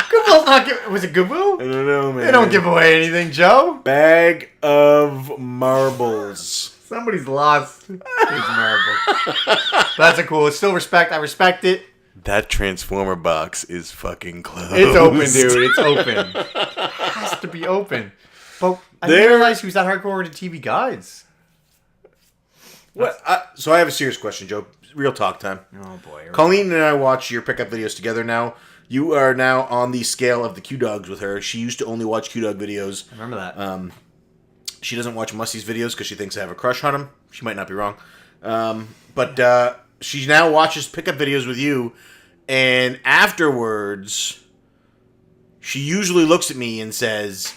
Goodwill's not give. Was it Goodwill? I don't know, man. They don't give away anything, Joe. Bag of marbles. Somebody's lost his marbles. That's a cool. It's still respect. I respect it. That Transformer box is fucking closed. It's open, dude. It's open. It has to be open. But I didn't realize he was that hardcore into TV guides. What? So I have a serious question, Joe. Real talk time. Oh, boy. Colleen and I watch your pickup videos together now. You are now on the scale of the Q-Dogs with her. She used to only watch Q-Dog videos. I remember that. She doesn't watch Musty's videos because she thinks I have a crush on him. She might not be wrong. But she now watches pickup videos with you. And afterwards, she usually looks at me and says,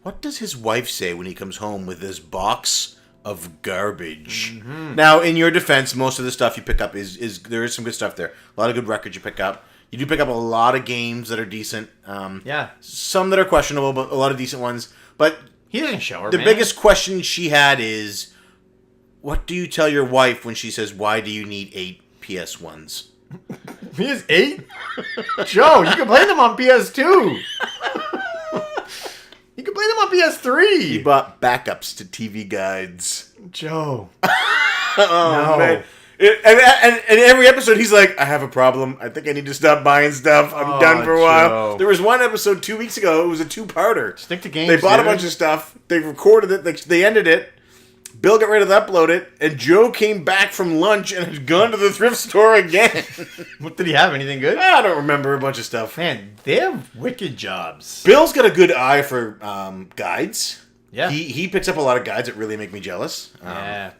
"What does his wife say when he comes home with this box of garbage?" Mm-hmm. Now, in your defense, most of the stuff you pick up is there is some good stuff there. A lot of good records you pick up. You do pick up a lot of games that are decent. Yeah. Some that are questionable, but a lot of decent ones. But he doesn't show her, the biggest question she had is, what do you tell your wife when she says, "Why do you need 8 PS1s?" He has 8? Joe, you can play them on PS2. You can play them on PS3. He bought backups to TV guides. Joe. Oh, no. Man. And every episode, he's like, "I have a problem. I think I need to stop buying stuff. I'm done for a while." Joe. There was one episode 2 weeks ago. It was a 2-parter. Stick to games. They bought a bunch of stuff. They recorded it. They ended it. Bill got ready to upload it, and Joe came back from lunch and had gone to the thrift store again. What did he have? Anything good? I don't remember a bunch of stuff. Man, they have wicked jobs. Bill's got a good eye for guides. Yeah. He picks up a lot of guides that really make me jealous. Yeah.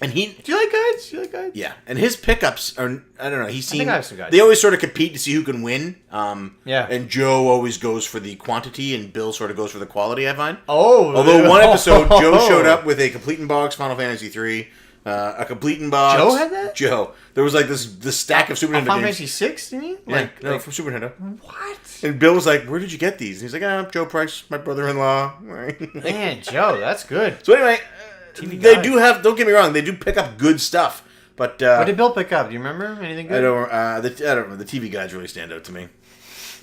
And he... Do you like guides? Yeah. And his pickups are... I don't know. He's seen... I think I have some guides. They always sort of compete to see who can win. Yeah. And Joe always goes for the quantity, and Bill sort of goes for the quality, I find. Oh. Although one episode, Joe showed up with a complete in box Final Fantasy 3, a complete in box... Joe had that? Joe. There was like this stack of Super Nintendo Final games. Fantasy 6, didn't he? Yeah, no, from Super Nintendo. What? And Bill was like, "Where did you get these?" And he's like, "Joe Price, my brother-in-law." Man, Joe, that's good. So anyway, TV they guide. do have. Don't get me wrong, they do pick up good stuff. But What did Bill pick up? Do you remember anything good? I don't know. The TV guides really stand out to me. They're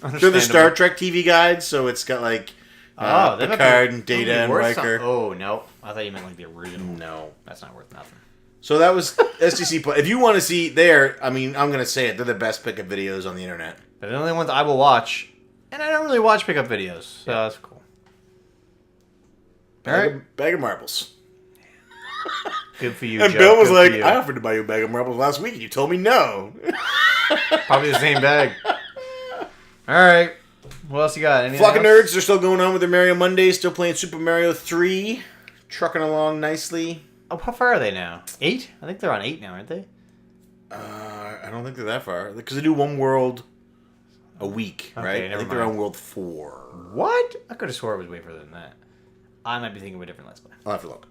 the Understandable. Star Trek TV guides, so it's got like They might be- Picard and they might be Data and worth Riker. Oh no, I thought you meant like the original. No. That's not worth nothing. So that was STC. If you want to see there, I mean, I'm gonna say it. They're the best pickup videos on the internet. But the only ones I will watch, and I don't really watch pickup videos, so that's cool. Bag of marbles. Good for you, And Joe. Bill was Good like, for you. "I offered to buy you a bag of marbles last week, and you told me no." Probably the same bag. All right. What else you got? Anything Flock of else? Nerds, they're still going on with their Mario Mondays, still playing Super Mario 3, trucking along nicely. Oh, how far are they now? 8? I think they're on 8 now, aren't they? I don't think they're that far, because they do one world a week, Okay, right? I never think they're mind. on World 4. What? I could have swore it was way further than that. I might be thinking of a different Let's Play. I'll have to look.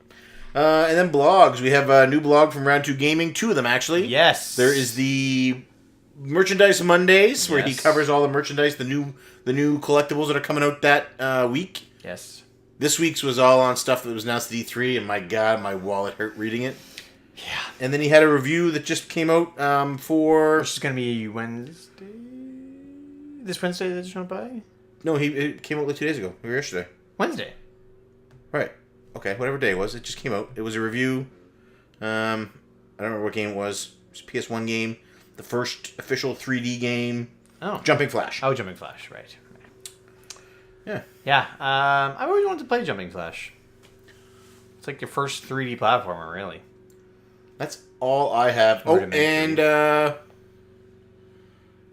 And then blogs. We have a new blog from Round 2 Gaming, 2 of them actually. Yes. There is the Merchandise Mondays, where he Yes. covers all the merchandise, the new collectibles that are coming out that week. Yes. This week's was all on stuff that was announced at E3, and my God, my wallet hurt reading it. Yeah. And then he had a review that just came out for... Which is going to be Wednesday? This Wednesday that just went by? No, it came out like 2 days ago. Or yesterday. Wednesday. Right. Okay, whatever day it was. It just came out. It was a review. I don't remember what game it was. It was a PS1 game. The first official 3D game. Oh. Jumping Flash. Oh, Jumping Flash, right. Yeah. Yeah. I've always wanted to play Jumping Flash. It's like your first 3D platformer, really. That's all I have. Oh, Rudimentary. and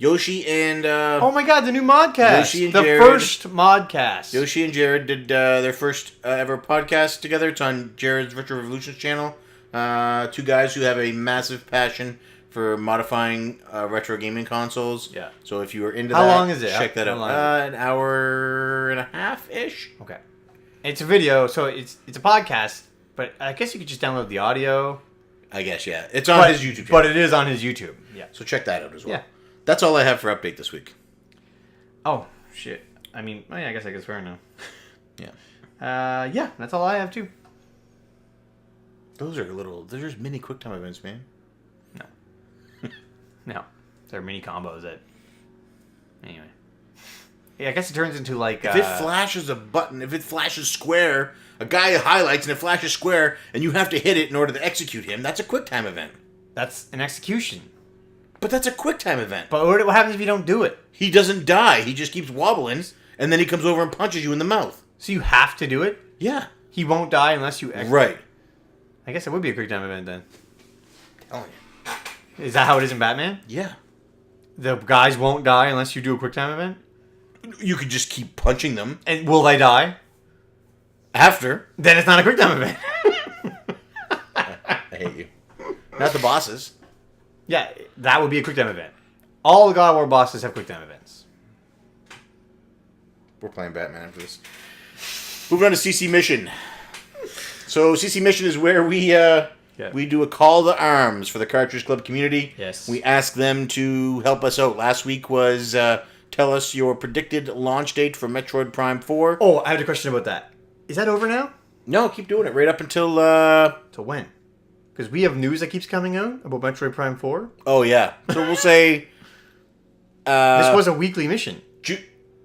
Yoshi and Oh my god, the new modcast. Yoshi and the Jared. first modcast. Yoshi and Jared did their first ever podcast together. It's on Jared's Retro Revolutions channel. Two guys who have a massive passion for modifying retro gaming consoles. Yeah. So if you are into How that, long is it? check that How out. long is An hour and a half-ish. Okay. It's a video, so it's a podcast, but I guess you could just download the audio. I guess, yeah. It's on his YouTube channel. But it is on his YouTube. Yeah. So check that out as well. Yeah. That's all I have for update this week. Oh, shit. I mean, I guess I can swear now. Yeah. Yeah, that's all I have too. Those are just mini QuickTime events, man. No. They're mini combos that... Anyway. Yeah, I guess it turns into like... If it flashes a button, if it flashes square, a guy highlights and it flashes square, and you have to hit it in order to execute him, that's a QuickTime event. That's an execution. But that's a QuickTime event. But what happens if you don't do it? He doesn't die. He just keeps wobbling, and then he comes over and punches you in the mouth. So you have to do it? Yeah. He won't die unless you execute. Right. I guess it would be a quick time event then. Telling you. Is that how it is in Batman? Yeah. The guys won't die unless you do a quick time event? You could just keep punching them. And will they die? After. Then it's not a quick time event. I hate you. Not the bosses. Yeah, that would be a quick time event. All the God of War bosses have quick time events. We're playing Batman after this. Moving on to CC Mission. So CC Mission is where we do a call to arms for the Cartridge Club community. Yes. We ask them to help us out. Last week was tell us your predicted launch date for Metroid Prime 4. Oh, I have a question about that. Is that over now? No, keep doing it right up until... Till when? Because we have news that keeps coming out about Metroid Prime 4. Oh, yeah. So we'll say... This was a weekly mission.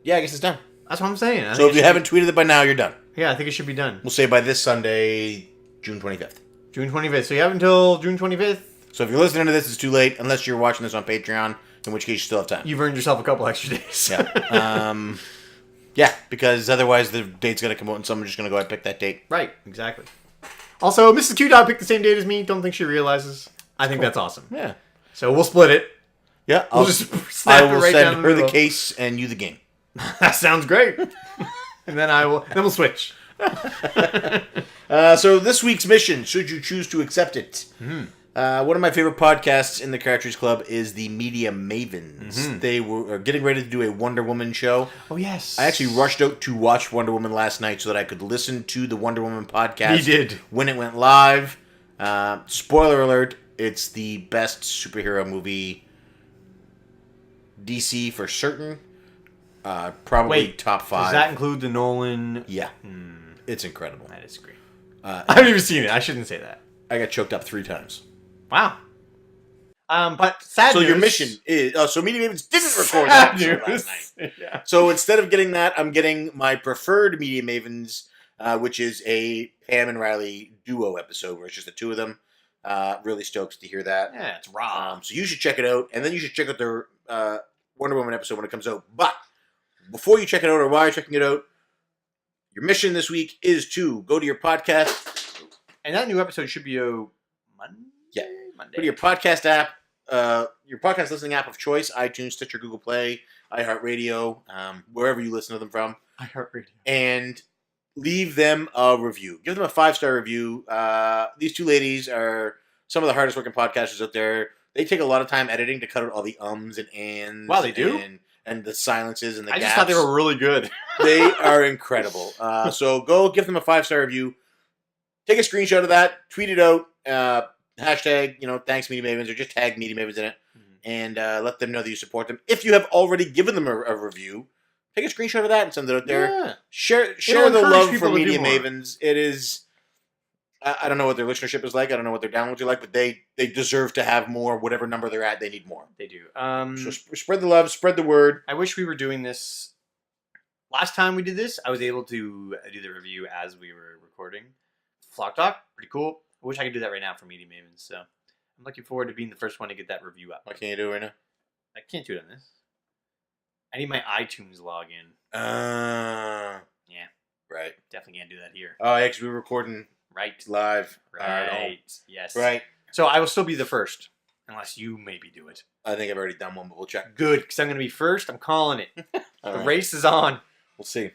Yeah, I guess it's done. That's what I'm saying. So if you haven't tweeted it by now, you're done. Yeah, I think it should be done. We'll say by this Sunday, June 25th. June 25th. So you have until June 25th. So if you're listening to this, it's too late, unless you're watching this on Patreon, in which case you still have time. You've earned yourself a couple extra days. Yeah. Yeah, because otherwise the date's going to come out and someone's just going to go ahead and pick that date. Right, exactly. Also, Mrs. Q-Dog picked the same date as me. Don't think she realizes. I think that's awesome. Yeah. So we'll split it. Yeah, We'll just snap I it will right down send the her the middle. case and you the game. That sounds great. And then we'll switch. So this week's mission, should you choose to accept it, one of my favorite podcasts in the Cartridge Club is the Media Mavens. They were getting ready to do a Wonder Woman show. Oh, yes. I actually rushed out to watch Wonder Woman last night so that I could listen to the Wonder Woman podcast. You did. When it went live. Spoiler alert, it's the best superhero movie DC for certain. Probably top 5. Does that include the Nolan? Yeah. It's incredible. I disagree. I haven't even seen it. I shouldn't say that. I got choked up 3 times. Wow. But sad So news. your mission is... So Media Mavens didn't record that episode last night. Yeah. So instead of getting that, I'm getting my preferred Media Mavens, which is a Pam and Riley duo episode where it's just the two of them. Really stoked to hear that. Yeah, it's raw. So you should check it out, and then you should check out their Wonder Woman episode when it comes out. But before you check it out or while you're checking it out, your mission this week is to go to your podcast. And that new episode should be a Monday? Yeah. Monday. Go to your podcast app, your podcast listening app of choice, iTunes, Stitcher, Google Play, iHeartRadio, wherever you listen to them from. iHeartRadio. And leave them a review. Give them a 5-star review. These two ladies are some of the hardest working podcasters out there. They take a lot of time editing to cut out all the ums and ands. Wow, they do? And the silences and the gaps. I just thought they were really good. They are incredible. So go give them a 5-star review. Take a screenshot of that. Tweet it out. Hashtag, thanks Media Mavens, or just tag Media Mavens in it. And let them know that you support them. If you have already given them a review, take a screenshot of that and send it out there. Yeah. Share It'll the encourage love people for to do Media more. Mavens. It is... I don't know what their listenership is like. I don't know what their downloads are like, but they deserve to have more. Whatever number they're at, they need more. They do. So spread the love, spread the word. I wish we were doing this. Last time we did this, I was able to do the review as we were recording. Flock Talk, pretty cool. I wish I could do that right now for Media Mavens. So I'm looking forward to being the first one to get that review up. What can you do right now? I can't do it on this. I need my iTunes login. Yeah. Right. Definitely can't do that here. Oh, yeah, because we were recording Right. live. Right. Yes. Right. So I will still be the first. Unless you maybe do it. I think I've already done one, but we'll check. Good, because I'm going to be first. I'm calling it. All The right. race is on. We'll see.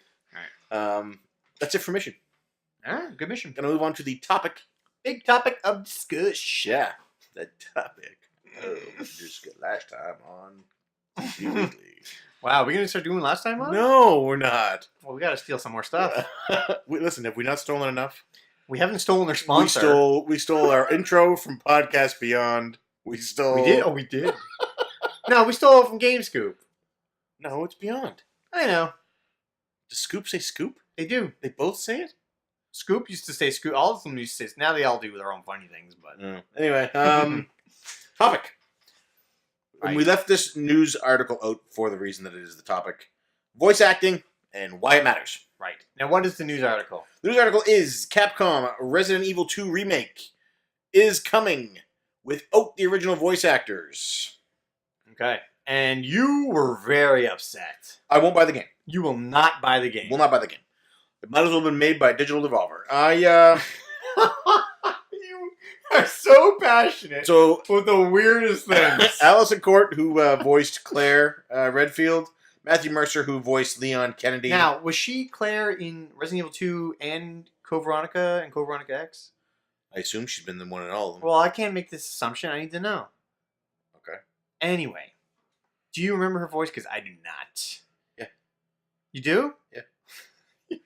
All right. That's it for mission. All right, good mission. Gonna move on to the topic. Big topic of discussion. Yeah, the topic. Just last time on Weekly. Wow, we going to start doing last time on? No, we're not. Well, we got to steal some more stuff. Listen, have we not stolen enough? We haven't stolen their sponsor. We stole our intro from Podcast Beyond. We stole. We did? Oh, we did. No, we stole it from Game Scoop. No, it's Beyond. I know. Does Scoop say Scoop? They do. They both say it? Scoop used to say Scoop. All of them used to say. Now they all do their own funny things, but. Anyway, topic. And we left this news article out for the reason that it is the topic. Voice acting and why it matters. Right. Now, what is the news article? The news article is Capcom Resident Evil 2 Remake is coming without the original voice actors. Okay. And you were very upset. I won't buy the game. You will not buy the game. Will not buy the game. It might as well have been made by Digital Devolver. You are so passionate So with the weirdest things. Allison Court, who voiced Claire Redfield, Matthew Mercer, who voiced Leon Kennedy. Now, was she Claire in Resident Evil 2 and Code Veronica and Code Veronica X? I assume she's been the one in all of them. Well, I can't make this assumption. I need to know. Okay. Anyway, do you remember her voice? Because I do not. Yeah. You do? Yeah.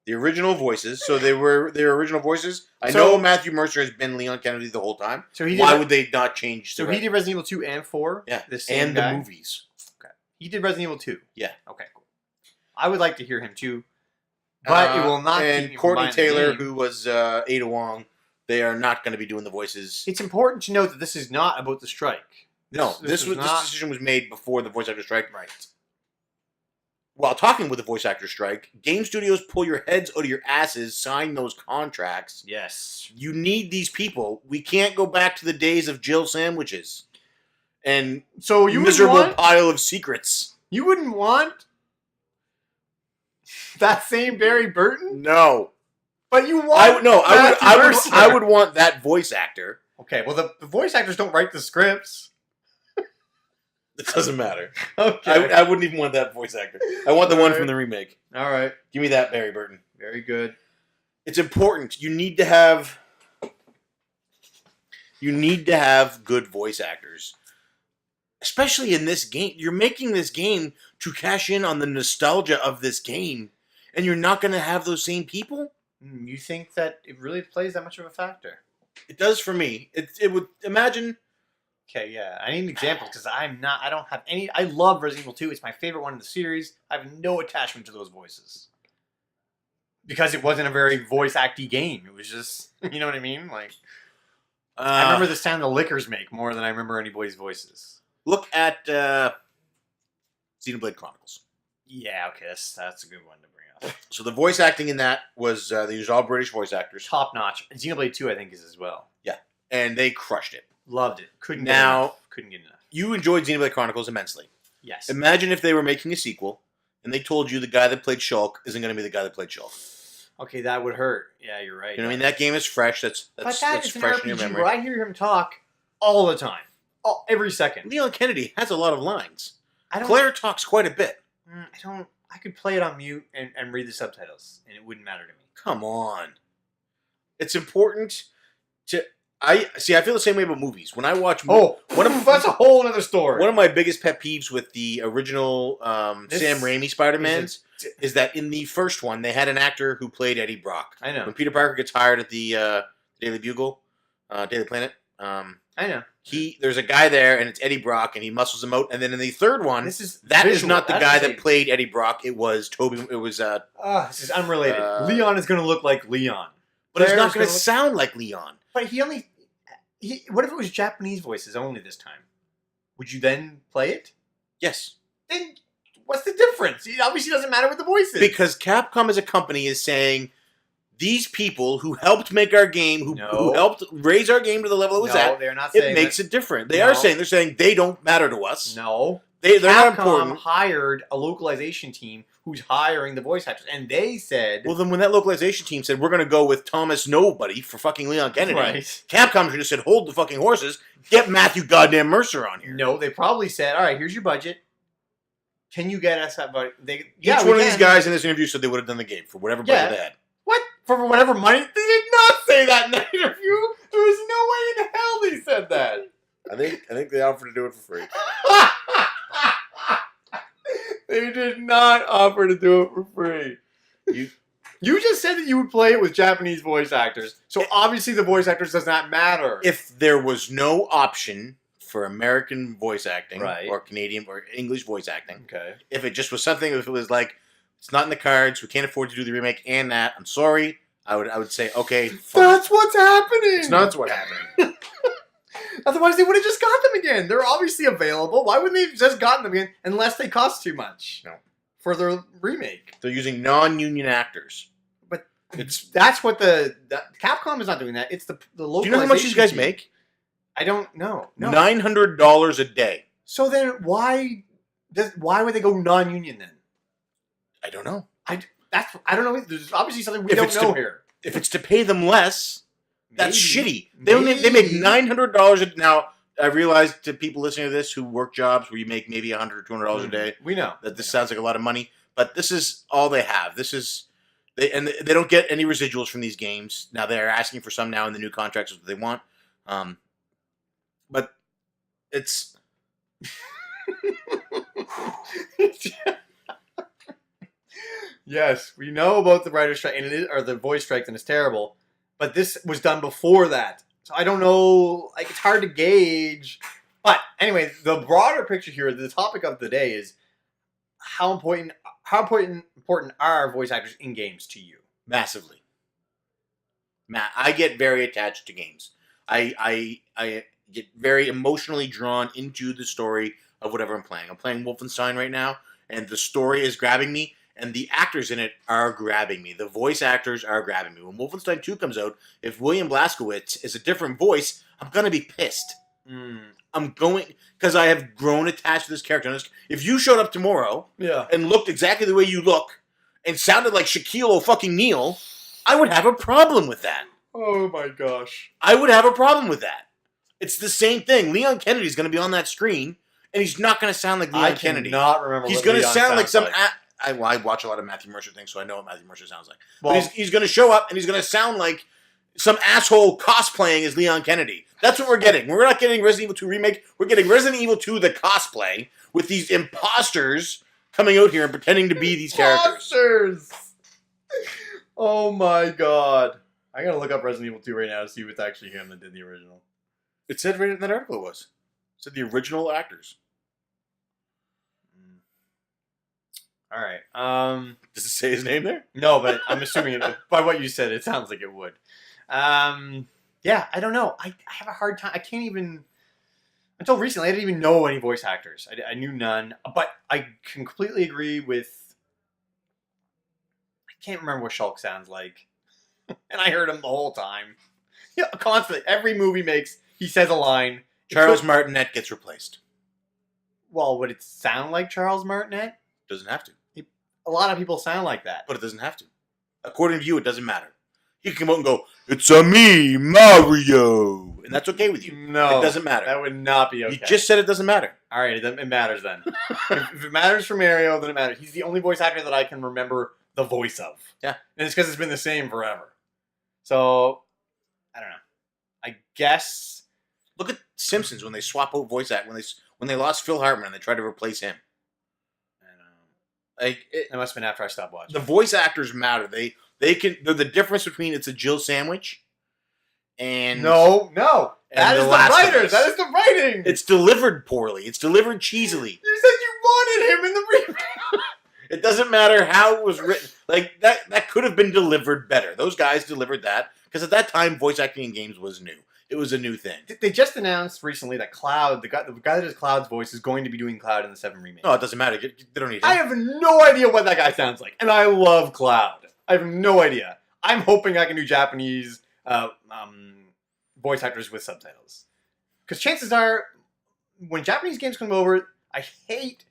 The original voices. So they were their original voices. I So- know Matthew Mercer has been Leon Kennedy the whole time. So he did. Why would they not change? So he did Resident Evil 2 and 4. Yeah. The same and guy? the movies. He did Resident Evil 2. Yeah. Okay. Cool. I would like to hear him too, but it will not. And keep me from Courtney buying the Taylor, game. who was Ada Wong, they are not going to be doing the voices. It's important to note that this is not about the strike. This was this not decision was made before the voice actor strike. right. While talking with the voice actor strike, game studios pull your heads out of your asses, sign those contracts. Yes. You need these people. We can't go back to the days of Jill sandwiches and So you miserable wouldn't want, pile of secrets. you wouldn't want that same Barry Burton, No, but you want. Matthew Mercer. I would want that voice actor. Okay, well the voice actors don't write the scripts. It doesn't matter. Okay. I wouldn't even want that voice actor. I want the one Alright. from the remake. All right. Give me that Barry Burton. Very good. It's important. You need to have good voice actors. Especially in this game. You're making this game to cash in on the nostalgia of this game, and you're not going to have those same people? You think that it really plays that much of a factor? It does for me. It would imagine. Okay, yeah. I need an example because I don't have any. I love Resident Evil 2. It's my favorite one in the series. I have no attachment to those voices. Because it wasn't a very voice acty game. It was just, you know what I mean? Like, I remember the sound the liquors make more than I remember anybody's voices. Look at Xenoblade Chronicles. Yeah, okay, that's a good one to bring up. So the voice acting in that was they used all British voice actors, Top notch. Xenoblade 2, I think, is as well. and they crushed it. Loved it. Couldn't Now- get enough. Couldn't get enough. You enjoyed Xenoblade Chronicles immensely. Yes. Imagine if they were making a sequel, and they told you the guy that played Shulk isn't going to be the guy that played Shulk. Okay, that would hurt. Yeah, you're right. You know what I mean? That game is fresh. That's But that that's is an fresh in your RPG memory. where I hear him talk all the time. Every second. Leon Kennedy has a lot of lines. I don't. Claire talks quite a bit. I could play it on mute and read the subtitles, and it wouldn't matter to me. Come on. It's important to... I feel the same way about movies. When I watch... That's a whole other story. One of my biggest pet peeves with the original This Sam Raimi Spider-Mans is that in the first one, they had an actor who played Eddie Brock. I know. When Peter Parker gets hired at the Daily Bugle, Daily Planet, I know. there's a guy there, and it's Eddie Brock, and he muscles him out. And then in the third one, This is that is visual. not the That's guy the that played Eddie Brock. It was Toby. It was... this is unrelated. Leon is going to look like Leon. but it's not Claire's going to gonna look- sound like Leon. But what if it was Japanese voices only this time? Would you then play it? Yes. Then what's the difference? It obviously doesn't matter what the voice is. Because Capcom as a company is saying, these people who helped make our game, who helped raise our game to the level it was at, they're not saying it makes it different. They're saying they don't matter to us. No. they're not Capcom important. hired a localization team who's hiring the voice actors, and they said, Well, then when that localization team said, we're going to go with Thomas Nobody for fucking Leon Kennedy, Right. Capcom should have said, hold the fucking horses, get Matthew goddamn Mercer on here. no, they probably said, all right, here's your budget. Can you get us that budget? Each one of these guys in this interview said they would have done the game for whatever budget they had. What? For whatever money? They did not say that in that interview. There was no way in hell they said that. I think they offered to do it for free. They did not offer to do it for free. You just said that you would play it with Japanese voice actors, so obviously the voice actors does not matter. If there was no option for American voice acting, Right. or Canadian or English voice acting, Okay. if it just was something, if it was like, it's not in the cards, we can't afford to do the remake and that, I'm sorry, I would say, okay, fine. That's what's happening. It's not what's happening. Otherwise, they would have just got them again. They're obviously available. Why wouldn't they have just gotten them again unless they cost too much? No. For their remake. They're using non-union actors. But It's what the Capcom is not doing that. It's the local. Do you know how much these guys make? I don't know. No. $900 a day. So then why would they go non-union then? I don't know. I don't know. There's obviously something we If don't it's know to- here. If it's to pay them less, that's Maybe. shitty. They make Maybe. $900 now. I realized to people listening to this who work jobs where you make maybe $100 or $200 a day We know that this sounds like a lot of money, but this is all they have. They don't get any residuals from these games. Now they're asking for some now in the new contracts is what they want. But it's Yes, we know about the writer's strike or the voice strike, and it's terrible. But this was done before that, so I don't know. Like, it's hard to gauge. But anyway, the broader picture here, the topic of the day is how important are voice actors in games to you? massively. Matt, I get very attached to games. I get very emotionally drawn into the story of whatever I'm playing. I'm playing Wolfenstein right now, and the story is grabbing me, and the actors in it are grabbing me. The voice actors are grabbing me. When Wolfenstein 2 comes out, if William Blazkowicz is a different voice, I'm going to be pissed. I'm going, because I have grown attached to this character. If you showed up tomorrow Yeah. and looked exactly the way you look and sounded like Shaquille O'Neal, I would have a problem with that. Oh my gosh. I would have a problem with that. It's the same thing. Leon Kennedy's going to be on that screen, and he's not going to sound like Leon I Kennedy. cannot remember. He's what going to Leon sound like sounds some... I watch a lot of Matthew Mercer things, so I know what Matthew Mercer sounds like. Well- But he's going to show up, and he's going to sound like some asshole cosplaying as Leon Kennedy. That's what we're getting. We're not getting Resident Evil 2 Remake. We're getting Resident Evil 2 the cosplay with these imposters coming out here and pretending to be these characters. Monsters! Oh my god. I gotta look up Resident Evil 2 right now to see if it's actually him that did the original. It said right in that article it was. It said the original actors. Alright. Does it say his name there? No, but I'm assuming by what you said, it sounds like it would. Yeah, I don't know. I have a hard time. I can't even... Until recently, I didn't even know any voice actors. I knew none. But I can completely agree with... I can't remember what Shulk sounds like. And I heard him the whole time. Yeah, constantly. Every movie makes... He says a line. Charles Martinet gets replaced. Well, would it sound like Charles Martinet? Doesn't have to. A lot of people sound like that. But it doesn't have to. According to you, it doesn't matter. You can come out and go, "It's a me, Mario," and that's okay with you. No. It doesn't matter. That would not be okay. You just said it doesn't matter. All right, it matters then. If it matters for Mario, then it matters. He's the only voice actor that I can remember the voice of. Yeah. And it's because it's been the same forever. So, I don't know. I guess... Look at Simpsons when they swap out voice act when they lost Phil Hartman and they tried to replace him. Like It must have been after I stopped watching. the voice actors matter. They're the difference between it's a Jill sandwich and No. And That The is the Last of writers. Us. That is the writing. It's delivered poorly. It's delivered cheesily. You said you wanted him in the remake. It doesn't matter how it was written. Like that could have been delivered better. Those guys delivered that because at that time voice acting in games was new. It was a new thing. They just announced recently that Cloud, the guy that does Cloud's voice, is going to be doing Cloud in the 7 remake. No, it doesn't matter. They don't need him. I have no idea what that guy sounds like, and I love Cloud. I have no idea. I'm hoping I can do Japanese voice actors with subtitles, because chances are, when Japanese games come over, I hate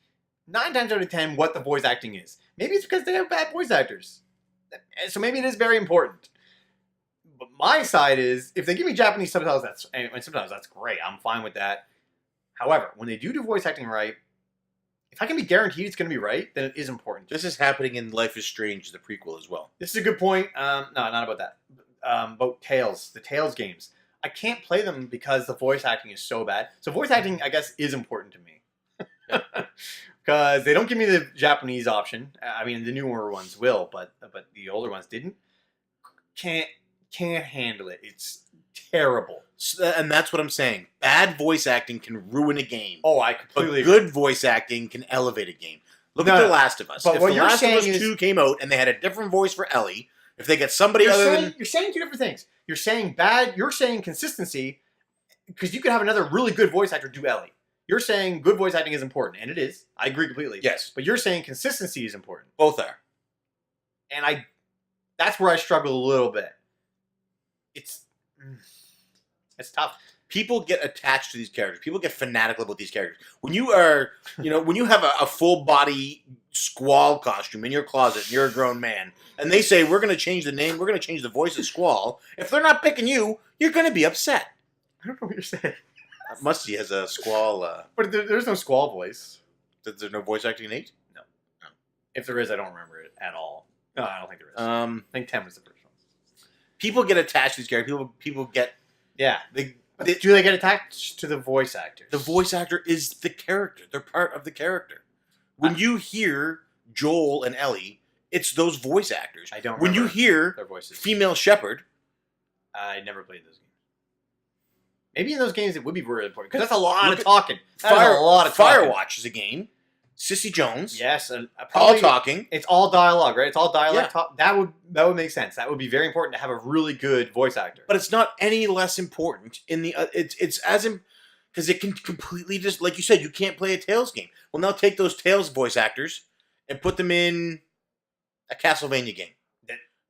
9 times out of 10 what the voice acting is. Maybe it's because they have bad voice actors. So maybe it is very important. But my side is, if they give me Japanese subtitles, that's great. I'm fine with that. However, when they do voice acting right, if I can be guaranteed it's going to be right, then it is important. This is happening in Life is Strange, the prequel as well. This is a good point. No, not about that. About Tales, the Tales games. I can't play them because the voice acting is so bad. So voice acting, I guess, is important to me. Because they don't give me the Japanese option. I mean, the newer ones will, but the older ones didn't. Can't handle it. It's terrible. And that's what I'm saying. Bad voice acting can ruin a game. Oh, I completely agree. Good voice acting can elevate a game. Look at The Last of Us. But if what The you're Last of saying Us is, 2 came out and they had a different voice for Ellie, if they get somebody other than... You're saying two different things. You're saying bad, you're saying consistency, because you could have another really good voice actor do Ellie. You're saying good voice acting is important, and it is. I agree completely. Yes. But you're saying consistency is important. Both are. And that's where I struggle a little bit. It's tough. People get attached to these characters. People get fanatical about these characters. When you are, when you have a full body Squall costume in your closet and you're a grown man, and they say, we're going to change the name, we're going to change the voice of Squall, if they're not picking you, you're going to be upset. I don't know what you're saying. Musty has a Squall. But there's no Squall voice. There's no voice acting in 8? No. If there is, I don't remember it at all. No, I don't think there is. I think 10 was the first one. People get attached to these characters. People get... Yeah. Do they get attached to the voice actors? The voice actor is the character. They're part of the character. When you hear Joel and Ellie, it's those voice actors. I don't When you hear their voices. Female Shepherd... I never played those games. Maybe in those games it would be really important, because that's a lot of talking. That's a lot of talking. Firewatch is a game. Sissy Jones. Yes, and all talking. It's all dialogue, right? It's all dialogue. Yeah. Talk. That would make sense. That would be very important to have a really good voice actor. But it's not any less important in the. It's as because it can completely just, like you said, you can't play a Tales game. Well, now take those Tales voice actors and put them in a Castlevania game.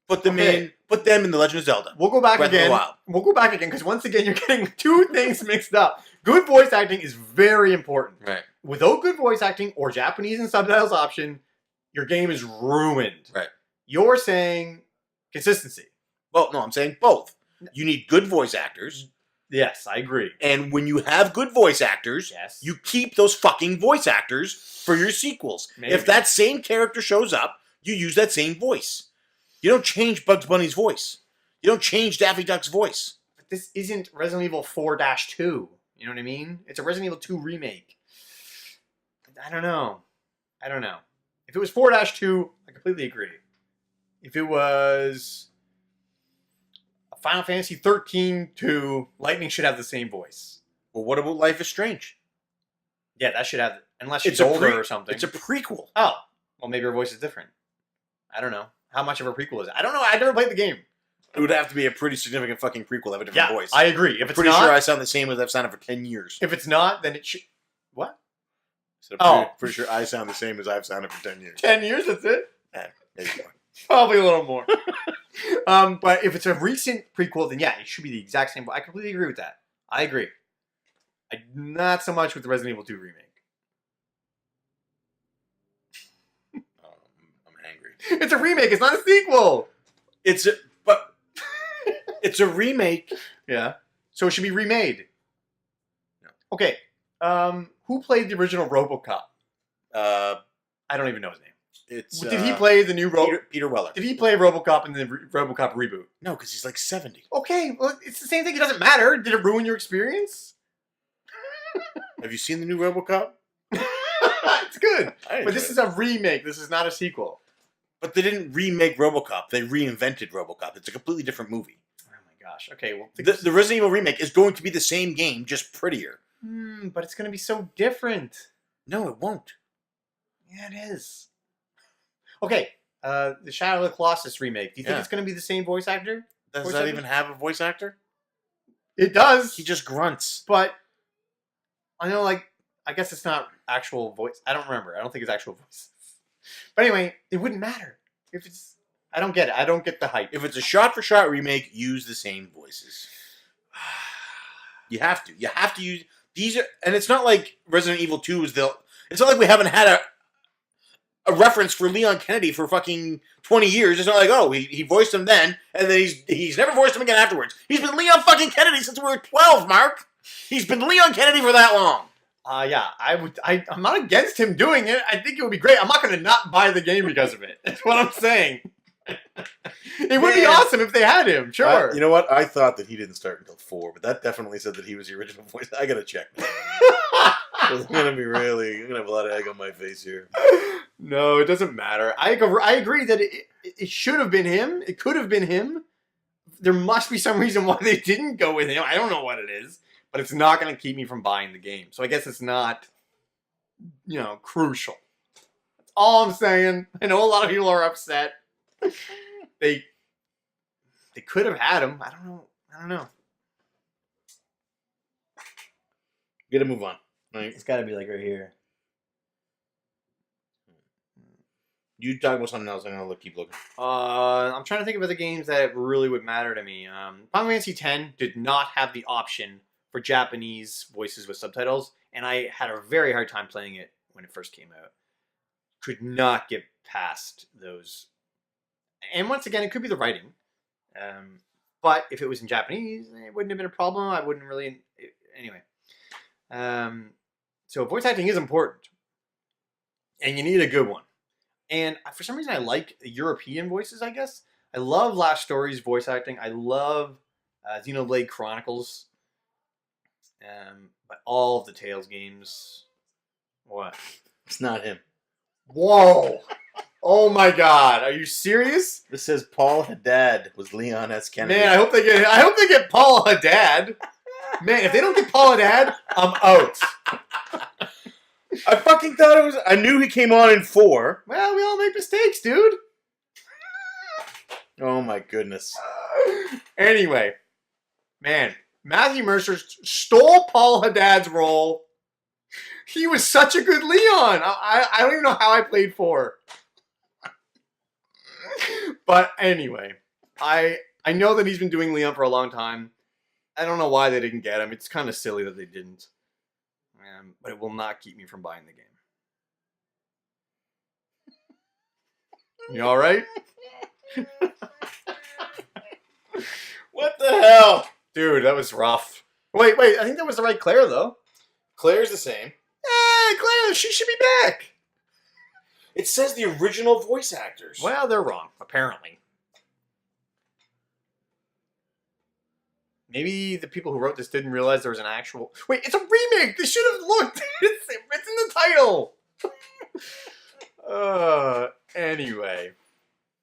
Put them in The Legend of Zelda. We'll go back again. We'll go back again, because once again you're getting two things mixed up. Good voice acting is very important. Right. Without good voice acting or Japanese and subtitles option, your game is ruined. Right. You're saying consistency. Well, no, I'm saying both. You need good voice actors. Yes, I agree. And when you have good voice actors, yes, you keep those fucking voice actors for your sequels. Maybe. If that same character shows up, you use that same voice. You don't change Bugs Bunny's voice. You don't change Daffy Duck's voice. But this isn't Resident Evil 4-2. You know what I mean? It's a Resident Evil 2 remake. I don't know. If it was 4-2, I completely agree. If it was a Final Fantasy 13-2, Lightning should have the same voice. Well, what about Life is Strange? Yeah, that should have... Unless she's older or something. It's a prequel. Oh. Well, maybe her voice is different. I don't know. How much of a prequel is it? I don't know. I never played the game. It would have to be a pretty significant fucking prequel to have a different voice. I agree. If it's pretty not, sure I sound the same as I've sounded for 10 years. If it's not, then it should... What? Pretty sure I sound the same as I've sounded for 10 years. 10 years, that's it? Maybe more. Probably a little more. But if it's a recent prequel, then yeah, it should be the exact same. I completely agree with that. I agree. Not so much with the Resident Evil 2 remake. It's a remake. It's not a sequel. It's a remake. Yeah. So it should be remade. No. Okay. Who played the original RoboCop? I don't even know his name. Did he play the new Peter Weller? Did he play RoboCop in the RoboCop reboot? No, because he's like 70. Okay. Well, it's the same thing. It doesn't matter. Did it ruin your experience? Have you seen the new RoboCop? It's good. But this is a remake. This is not a sequel. But they didn't remake RoboCop. They reinvented RoboCop. It's a completely different movie. Oh my gosh. Okay, well... The Resident Evil remake is going to be the same game, just prettier. But it's going to be so different. No, it won't. Yeah, it is. Okay, the Shadow of the Colossus remake. Do you think it's going to be the same voice actor? Does that even have a voice actor? It does. He just grunts. But, I know, I guess it's not actual voice. I don't remember. I don't think it's actual voice. But anyway, it wouldn't matter. If it's... I don't get it. I don't get the hype. If it's a shot-for-shot remake, use the same voices. You have to. You have to use... These are... And it's not like Resident Evil 2 is the... It's not like we haven't had a reference for Leon Kennedy for fucking 20 years. It's not like, oh, he voiced him then, and then he's never voiced him again afterwards. He's been Leon fucking Kennedy since we were 12, Mark. He's been Leon Kennedy for that long. Yeah, I'm not against him doing it. I think it would be great. I'm not going to not buy the game because of it. That's what I'm saying. It would be awesome if they had him. Sure. You know what? I thought that he didn't start until 4, but that definitely said that he was the original voice. I gotta check. I'm gonna have a lot of egg on my face here. No, it doesn't matter. I agree that it should have been him. It could have been him. There must be some reason why they didn't go with him. I don't know what it is, but it's not going to keep me from buying the game. So I guess it's not, crucial. That's all I'm saying. I know a lot of people are upset. They could have had him. I don't know. Gotta move on. Right. It's got to be like right here. You talk about something else. I'm gonna keep looking. I'm trying to think of other games that really would matter to me. Final Fantasy X did not have the option for Japanese voices with subtitles, and I had a very hard time playing it when it first came out. Could not get past those. And once again, it could be the writing. But if it was in Japanese, it wouldn't have been a problem. I wouldn't really... Anyway. So voice acting is important. And you need a good one. And for some reason, I like European voices, I guess. I love Last Story's voice acting. I love Xenoblade Chronicles. But all of the Tales games... What? It's not him. Whoa! Oh my God! Are you serious? This says Paul Haddad was Leon S. Kennedy. Man, I hope they get Paul Haddad. Man, if they don't get Paul Haddad, I'm out. I fucking thought it was. I knew he came on in 4. Well, we all make mistakes, dude. Oh my goodness. Anyway, man, Matthew Mercer stole Paul Haddad's role. He was such a good Leon. I don't even know how I played 4. But anyway, I know that he's been doing Leon for a long time. I don't know why they didn't get him. It's kind of silly that they didn't. But it will not keep me from buying the game. You all right? What the hell? Dude, that was rough. Wait. I think that was the right Claire, though. Claire's the same. Hey, Claire, she should be back. It says the original voice actors. Well, they're wrong, apparently. Maybe the people who wrote this didn't realize there was an actual... Wait, it's a remake! They should have looked! It's in the title! Anyway.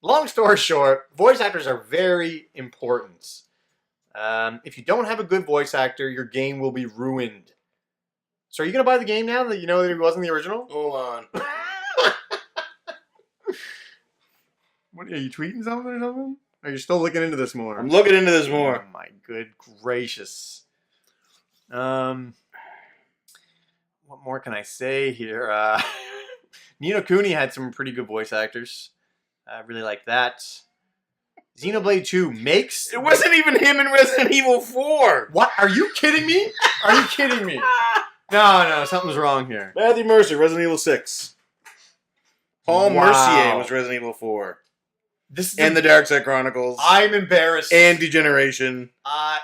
Long story short, voice actors are very important. If you don't have a good voice actor, your game will be ruined. So are you going to buy the game now that you know that it wasn't the original? Hold on. What, are you tweeting something or something? Are you still looking into this more? I'm looking into this more. Oh my good gracious. What more can I say here? Ni no Kuni had some pretty good voice actors. I really like that. Xenoblade 2 makes... It wasn't even him in Resident Evil 4. What? Are you kidding me? Are you kidding me? No, something's wrong here. Matthew Mercer, Resident Evil 6. Paul Mercier was Resident Evil 4. And the Dark Side Chronicles. I'm embarrassed. And Degeneration. I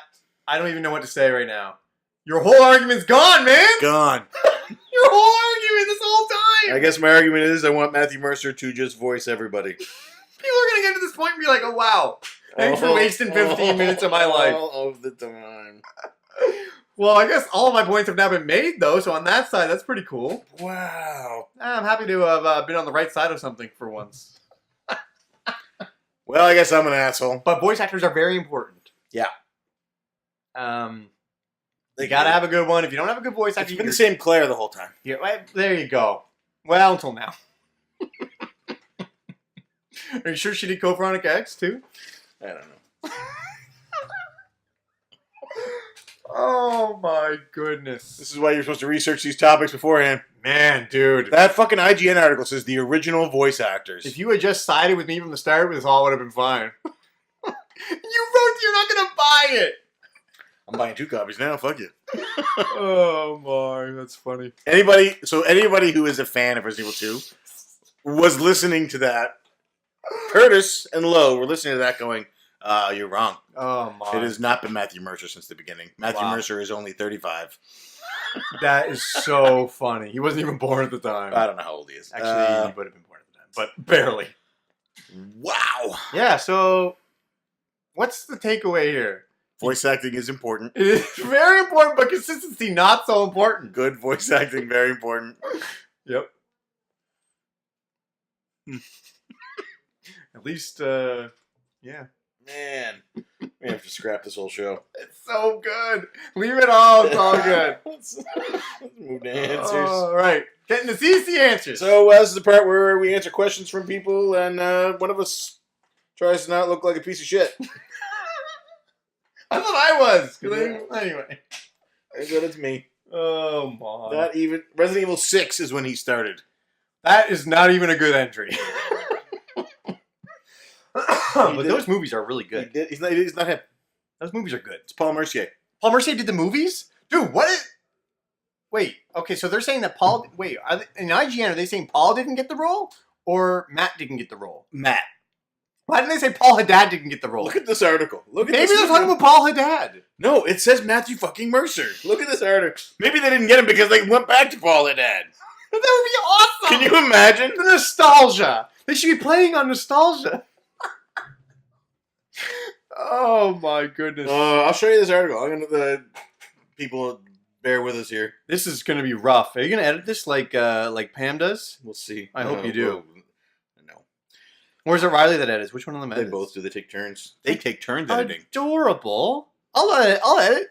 don't even know what to say right now. Your whole argument's gone, man! Gone. Your whole argument this whole time! I guess my argument is I want Matthew Mercer to just voice everybody. People are going to get to this point and be like, oh, wow. Thanks for wasting 15 minutes of my life. All of the time. Well, I guess all of my points have now been made, though, so on that side, that's pretty cool. Wow. I'm happy to have been on the right side of something for once. Well, I guess I'm an asshole. But voice actors are very important. Yeah. You gotta have a good one. If you don't have a good voice actor... It's been the same Claire the whole time. Yeah, there you go. Well, until now. Are you sure she did Code Veronica X, too? I don't know. Oh, my goodness. This is why you're supposed to research these topics beforehand. Man, dude. That fucking IGN article says the original voice actors. If you had just sided with me from the start, this all would have been fine. You wrote you're not going to buy it. I'm buying 2 copies now. Fuck you. Oh my, that's funny. Anybody who is a fan of Resident Evil 2 was listening to that. Curtis and Lowe were listening to that going, you're wrong. Oh my. It has not been Matthew Mercer since the beginning. Matthew Mercer is only 35. That is so funny. He wasn't even born at the time. I don't know how old he is. Actually, he would have been born at the time, but barely. Wow. Yeah, so what's the takeaway here? Voice acting is important. It is very important, but consistency not so important. Good voice acting, very important. Yep. At least, yeah. Man, we have to scrap this whole show. It's so good. Leave it all. It's all good. Let's move to answers. All right. Getting the CC answers. So this is the part where we answer questions from people, and one of us tries to not look like a piece of shit. I thought I was. Anyway. Good, it's me. Oh, my. Not even Resident Evil 6 is when he started. That is not even a good entry. But those movies are really good. He's not him. Those movies are good. It's Paul Mercier. Paul Mercier did the movies? Dude, what is... Wait, okay, so they're saying that Paul... Wait, in IGN, are they saying Paul didn't get the role? Or Matt didn't get the role? Matt. Why didn't they say Paul Haddad didn't get the role? Look at this article. Maybe they're talking about Paul Haddad. No, it says Matthew fucking Mercer. Look at this article. Maybe they didn't get him because they went back to Paul Haddad. That would be awesome! Can you imagine? The nostalgia! They should be playing on nostalgia. Oh my goodness. I'll show you this article. I'm gonna people bear with us here. This is gonna be rough. Are you gonna edit this like Pam does? We'll see. I hope you do. No. Or is it Riley that edits? Which one of them They edits? both do. They take turns. They take turns editing. Adorable. I'll edit.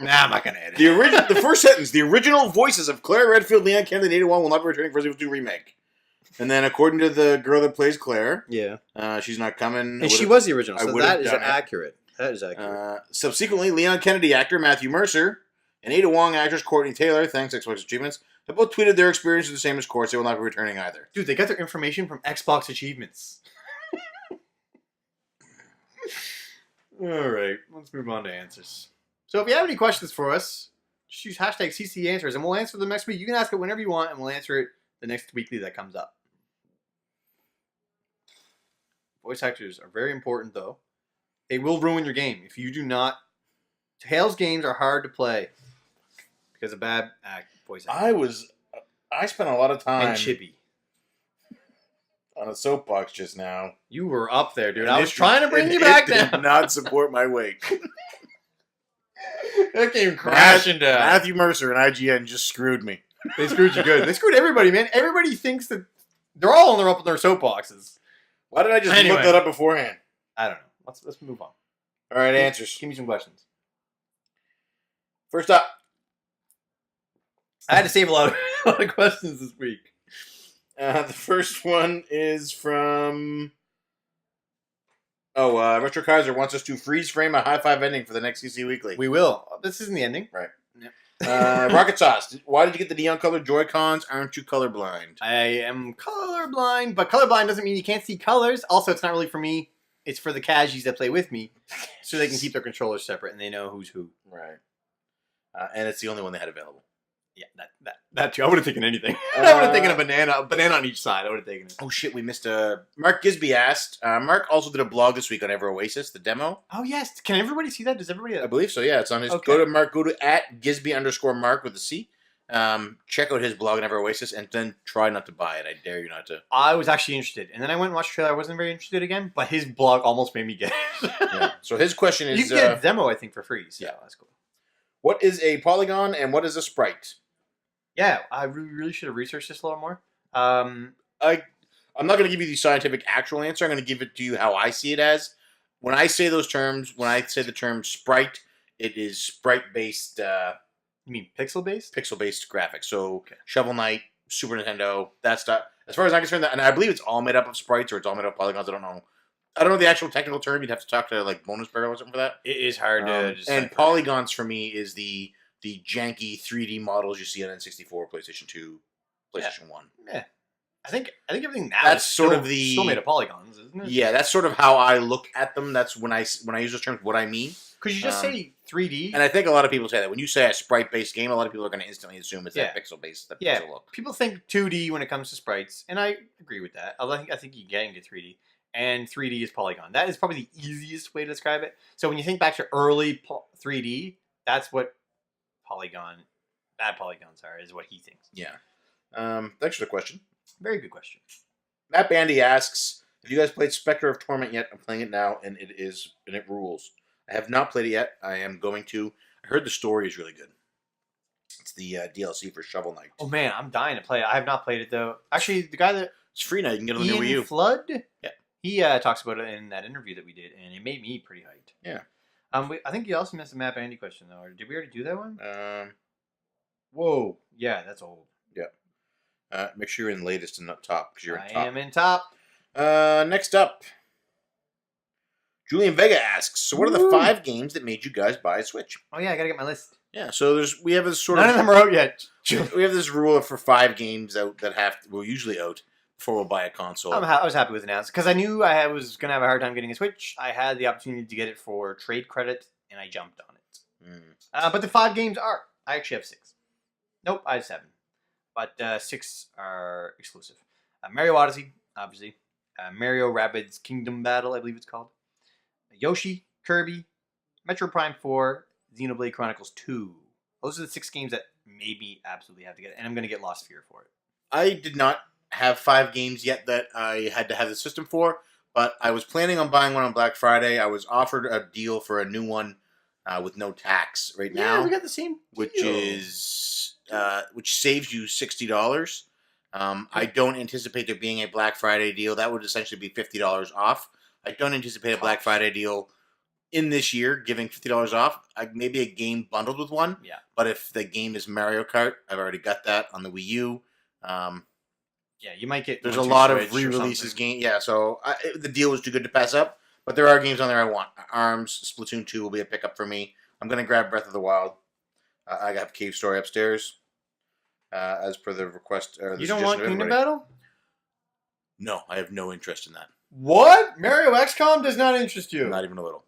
Nah, I'm not gonna edit. The first sentence: the original voices of Claire Redfield, Leon Kennedy, and Ada Wong will not be returning for Resident Evil 2 remake. And then, according to the girl that plays Claire, she's not coming. And she was the original, so that is accurate. That is accurate. Subsequently, Leon Kennedy actor Matthew Mercer and Ada Wong actress Courtney Taylor, thanks to Xbox Achievements, have both tweeted their experiences the same as Courts. They will not be returning either. Dude, they got their information from Xbox Achievements. All right, let's move on to answers. So if you have any questions for us, just use hashtag CCAnswers, and we'll answer them next week. You can ask it whenever you want, and we'll answer it the next weekly that comes up. Voice actors are very important, though. They will ruin your game if you do not. Tales games are hard to play because of bad voice acting. I spent a lot of time And chippy. on a soapbox just now. You were up there, dude. And I was trying to bring you back It down. did not support my weight. That came crashing down. Matthew Mercer and IGN just screwed me. They screwed you good. They screwed everybody, man. Everybody thinks that they're all on their up on their soapboxes. Why did I just look that up beforehand? I don't know. Let's move on. All right, answers. Give me some questions. First up. I had to save a lot of questions this week. The first one is from... Retro Kaiser wants us to freeze frame a high five ending for the next CC Weekly. We will. This isn't the ending. Right. Yep. Rocket Sauce. Why did you get the neon colored Joy-Cons? Aren't you colorblind? I am colorblind, but colorblind doesn't mean you can't see colors. Also, it's not really for me. It's for the cashies that play with me, so they can keep their controllers separate and they know who's who. Right. And it's the only one they had available. Yeah, that too. I would have taken anything. I would have taken a banana on each side. I would have taken it. Oh shit, we missed Mark Gisby asked. Mark also did a blog this week on Ever Oasis, the demo. Oh yes, can everybody see that? Does everybody? I believe so. Yeah, it's on his. Okay. Go to at Gisby_Mark with a C. Check out his blog on Ever Oasis, and then try not to buy it. I dare you not to. I was actually interested, and then I went and watched the trailer. I wasn't very interested again, but his blog almost made me get it. Yeah. So his question is, you can get a demo, I think, for free. So yeah, that's cool. What is a polygon and what is a sprite? Yeah, I really should have researched this a little more. I'm not going to give you the scientific actual answer. I'm going to give it to you how I see it as. When I say those terms, when I say the term sprite, it is sprite-based... you mean pixel-based? Pixel-based graphics. So Shovel Knight, Super Nintendo, that stuff. As far as I'm concerned, and I believe it's all made up of sprites or it's all made up of polygons. I don't know. I don't know the actual technical term. You'd have to talk to like Bonus Barrel or something for that. It is hard to and polygons for me is the janky 3D models you see on N64, PlayStation 2, PlayStation 1. Yeah. I think everything now That's is sort still, of the still made of polygons, isn't it? Yeah, that's sort of how I look at them. That's when I use those terms, what I mean. Because you just say 3D. And I think a lot of people say that. When you say a sprite-based game, a lot of people are going to instantly assume it's that pixel-based, Yeah, pixel look. people think 2D when it comes to sprites, and I agree with that. I think you get into 3D, and 3D is polygon. That is probably the easiest way to describe it. So when you think back to early 3D, that's what bad polygons are, is what he thinks. Yeah. Thanks for the question. Very good question. Matt Bandy asks, have you guys played Spectre of Torment yet? I'm playing it now, and it rules. I have not played it yet. I am going to. I heard the story is really good. It's the DLC for Shovel Knight. Oh man, I'm dying to play it. I have not played it though. Actually, the guy that It's free now. You can get it on the Wii U. Flood, Yeah, he talks about it in that interview that we did, and it made me pretty hyped. Yeah. I think you also missed the Matt Bandy question though. Or did we already do that one? Whoa. Yeah, that's old. Yeah. Make sure you're in latest and not top, because you're in top. I am in top. Next up, Julian Vega asks, so what are the 5 games that made you guys buy a Switch? Oh yeah, I gotta get my list. Yeah, so we have this sort None of them are out yet. we have this rule for 5 games out that we're usually out before we'll buy a console. I was happy with the announcement because I knew I was gonna have a hard time getting a Switch. I had the opportunity to get it for trade credit, and I jumped on it. But the 5 games are. I actually have 6. Nope, I have 7, but 6 are exclusive. Mario Odyssey, obviously. Mario Rabbids Kingdom Battle, I believe it's called. Yoshi, Kirby, Metro Prime 4, Xenoblade Chronicles 2. Those are the 6 games that made me absolutely have to get it, and I'm going to get Lost Sphear for it. I did not have 5 games yet that I had to have the system for, but I was planning on buying one on Black Friday. I was offered a deal for a new one with no tax right now. Yeah, we got the same deal. Which saves you $60. I don't anticipate there being a Black Friday deal. That would essentially be $50 off. I don't anticipate a Black Friday deal in this year, giving $50 off. Maybe a game bundled with one. Yeah. But if the game is Mario Kart, I've already got that on the Wii U. Yeah, you might get. There's a lot of re-releases game. Yeah, so the deal was too good to pass up. But there are games on there I want. ARMS, Splatoon 2 will be a pickup for me. I'm going to grab Breath of the Wild. I got Cave Story upstairs. As per the request. Or the you don't want Kingdom Battle? No, I have no interest in that. What? Mario XCOM does not interest you? Not even a little.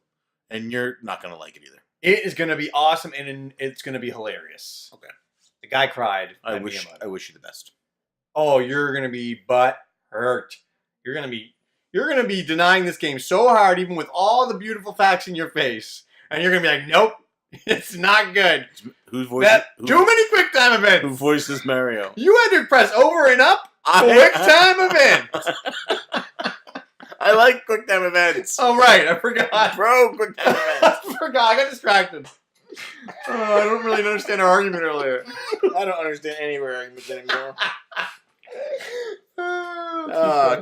And you're not going to like it either. It is going to be awesome, and it's going to be hilarious. Okay. The guy cried. I wish you the best. Oh, you're going to be butt hurt. You're going to be denying this game so hard, even with all the beautiful facts in your face, and you're going to be like, nope. It's not good. Whose voice? Too many quick time events. Who voices Mario? You had to press over and up. Quick time events. I like quick time events. Oh right, I forgot. Bro, quick time events. I forgot. I got distracted. I don't really understand our argument earlier. I don't understand any of our arguments anymore.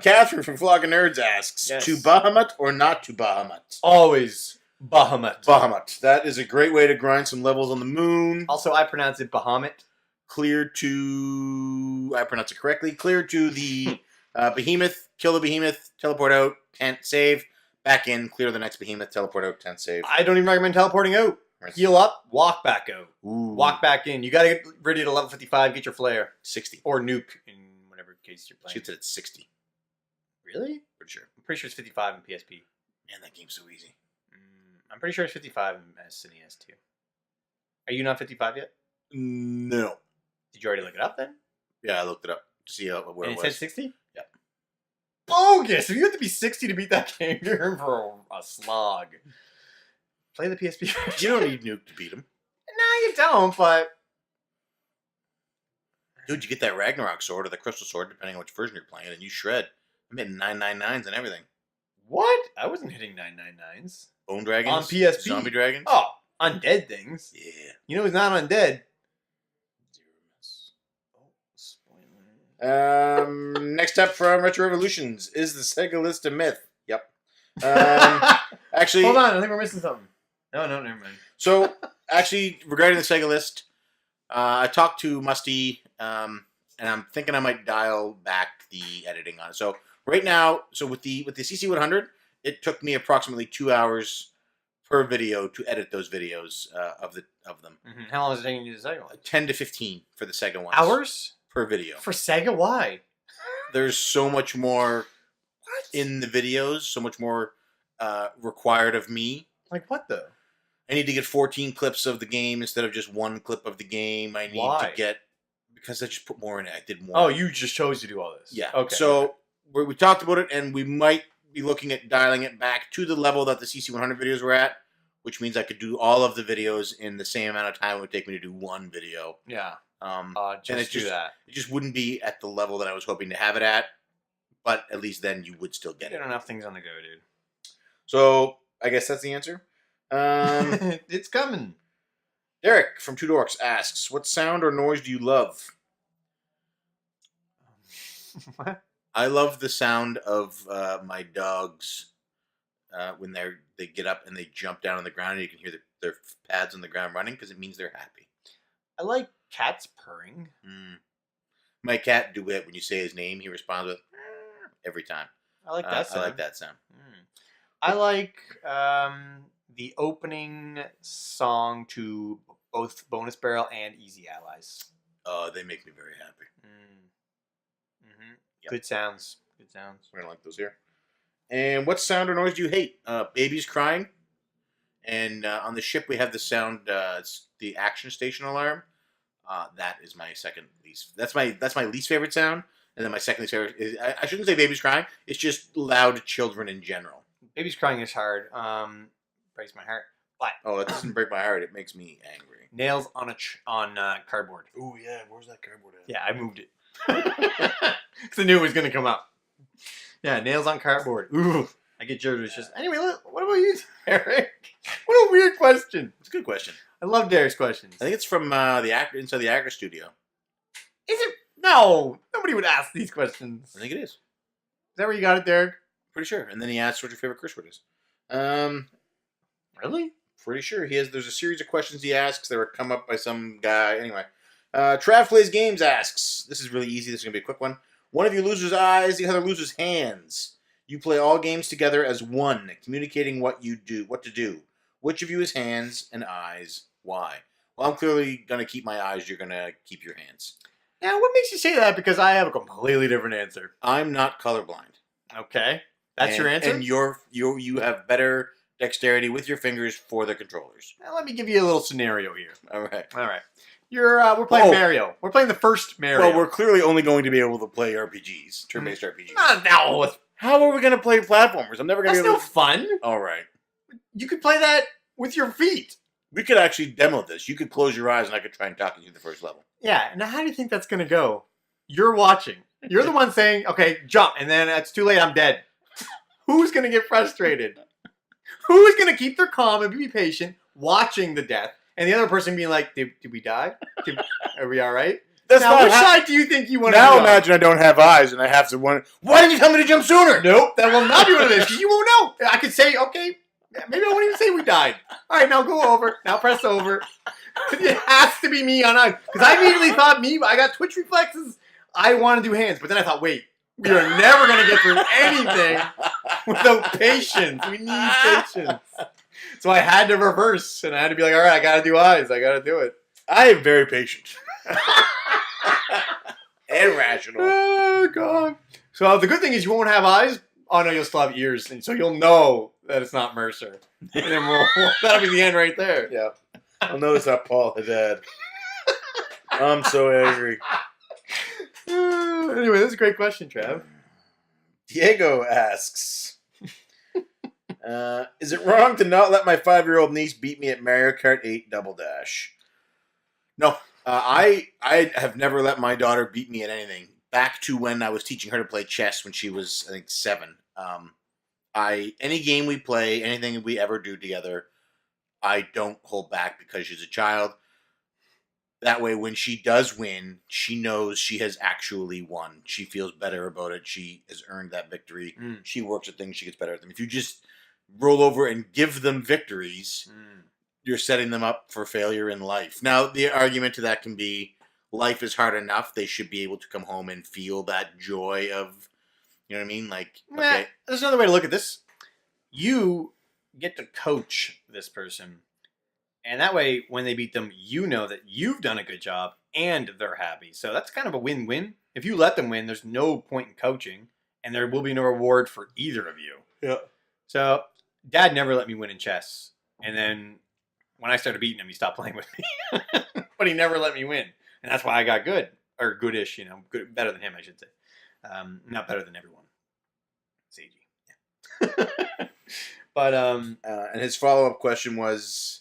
Catherine from Flock of Nerds asks, to Bahamut or not to Bahamut? Always. Bahamut. Bahamut. That is a great way to grind some levels on the moon. Also, I pronounce it Bahamut. I pronounce it correctly. Clear to the behemoth. Kill the behemoth. Teleport out. Tent. Save. Back in. Clear the next behemoth. Teleport out. Tent. Save. I don't even recommend teleporting out. Right. Heal up. Walk back out. Ooh. Walk back in. You got to get ready to level 55. Get your flare. 60. Or nuke in whatever case you're playing. She said it's 60. Really? Pretty sure. I'm pretty sure it's 55 in PSP. Man, that game's so easy. I'm pretty sure it's 55 in SNES too. Are you not 55 yet? No. Did you already look it up then? Yeah, I looked it up to see where it was. And it said 60? Yeah. Bogus! If you have to be 60 to beat that game, you're in for a slog. Play the PSP version. You don't need Nuke to beat him. No, you don't, but... Dude, you get that Ragnarok sword or the Crystal sword, depending on which version you're playing, and you shred. I'm hitting 999s and everything. What? I wasn't hitting 999s. Bone dragons? On PSP? Zombie dragons? Oh, undead things. Yeah. You know who's not undead? Next up from Retro Revolutions, is the Sega list a myth? Yep. Actually... Hold on, I think we're missing something. No, never mind. So, actually, regarding the Sega list, I talked to Musty, and I'm thinking I might dial back the editing on it. So, right now, with the CC100, it took me approximately 2 hours per video to edit those videos of them. Mm-hmm. How long is it taking you to do the Sega one? 10 to 15 for the Sega ones. Hours? Per video. For Sega? Why? there's so much more in the videos, so much more required of me. Like what though? I need to get 14 clips of the game instead of just one clip of the game. I need to get, because I just put more in it. I did more. Oh, you just chose to do all this. Yeah. Okay. So we talked about it, and we might be looking at dialing it back to the level that the CC100 videos were at, which means I could do all of the videos in the same amount of time it would take me to do one video. Yeah. Just do that. It just wouldn't be at the level that I was hoping to have it at, but at least then you would still get it. Get enough things on the go, dude. So I guess that's the answer. It's coming. Derek from Two Dorks asks, what sound or noise do you love? What? I love the sound of my dogs when they get up and they jump down on the ground and you can hear their pads on the ground running because it means they're happy. I like cats purring. My cat Duet, when you say his name, he responds with every time. I like that sound. I like that sound. I like the opening song to both Bonus Barrel and Easy Allies. They make me very happy. Yep. Good sounds. Good sounds. We're gonna like those here. And what sound or noise do you hate? Babies crying. And on the ship we have the sound. It's the action station alarm. That is my second least. That's my least favorite sound. And then my second least favorite is I shouldn't say babies crying. It's just loud children in general. Babies crying is hard. Breaks my heart. But it doesn't break my heart. It makes me angry. Nails on cardboard. Oh yeah, where's that cardboard at? Yeah, I moved it. Because I knew it was gonna come up. Yeah, nails on cardboard. Ooh, I get George's just. Anyway, what about you, Derek? What a weird question. It's a good question. I love Derek's questions. I think it's from the actor inside the actor studio. Is it? No, nobody would ask these questions. I think it is. Is that where you got it, Derek? Pretty sure. And then he asks what your favorite curse word is. Really? Pretty sure he has. There's a series of questions he asks that were come up by some guy. Anyway, Trav Plays Games asks. This is really easy. This is gonna be a quick one. One of you loses eyes, the other loses hands. You play all games together as one, communicating what to do. Which of you has hands and eyes? Why? Well, I'm clearly gonna keep my eyes. You're gonna keep your hands. Now, what makes you say that? Because I have a completely different answer. I'm not colorblind. Okay, that's your answer. And you have better dexterity with your fingers for the controllers. Now, let me give you a little scenario here. All right. We're playing Mario. We're playing the first Mario. Well, we're clearly only going to be able to play RPGs, turn-based RPGs. No. How are we going to play platformers? I'm never going to be able to... That's no fun. All right. You could play that with your feet. We could actually demo this. You could close your eyes and I could try and talk you through the first level. Yeah. Now, how do you think that's going to go? You're watching. You're the one saying, okay, jump, and then it's too late, I'm dead. Who's going to get frustrated? Who's going to keep their calm and be patient watching the death? And the other person being like, did we die? Are we all right? Which side do you think you want to be on? Now imagine I don't have eyes and I have to wonder, why didn't you tell me to jump sooner? Nope, that will not be one of those because you won't know. I could say, okay, maybe I won't even say we died. All right, now go over. Now press over. It has to be me on eyes. Because I immediately thought I got twitch reflexes. I want to do hands. But then I thought, wait, we are never going to get through anything without patience. We need patience. So I had to reverse, and I had to be like, all right, I got to do eyes. I got to do it. I am very patient. And rational. Oh, God. So the good thing is you won't have eyes. Oh, no, you'll still have ears. And so you'll know that it's not Mercer. And then that'll be the end right there. Yeah. I'll notice that Paul had dad. I'm so angry. Anyway, this is a great question, Trav. Diego asks, is it wrong to not let my 5-year-old niece beat me at Mario Kart 8 Double Dash? No. I have never let my daughter beat me at anything. Back to when I was teaching her to play chess when she was, I think, 7. Any game we play, anything we ever do together, I don't hold back because she's a child. That way, when she does win, she knows she has actually won. She feels better about it. She has earned that victory. She works at things. She gets better at them. If you just roll over and give them victories, you're setting them up for failure in life. Now, the argument to that can be life is hard enough. They should be able to come home and feel that joy of, you know what I mean? Like, okay. There's another way to look at this. You get to coach this person. And that way, when they beat them, you know that you've done a good job and they're happy. So that's kind of a win-win. If you let them win, there's no point in coaching, and there will be no reward for either of you. Yeah. So Dad never let me win in chess, and then when I started beating him, he stopped playing with me. But he never let me win, and that's why I got good, or goodish, good, better than him, I should say. Not better than everyone. Seiji. Yeah. But and his follow-up question was,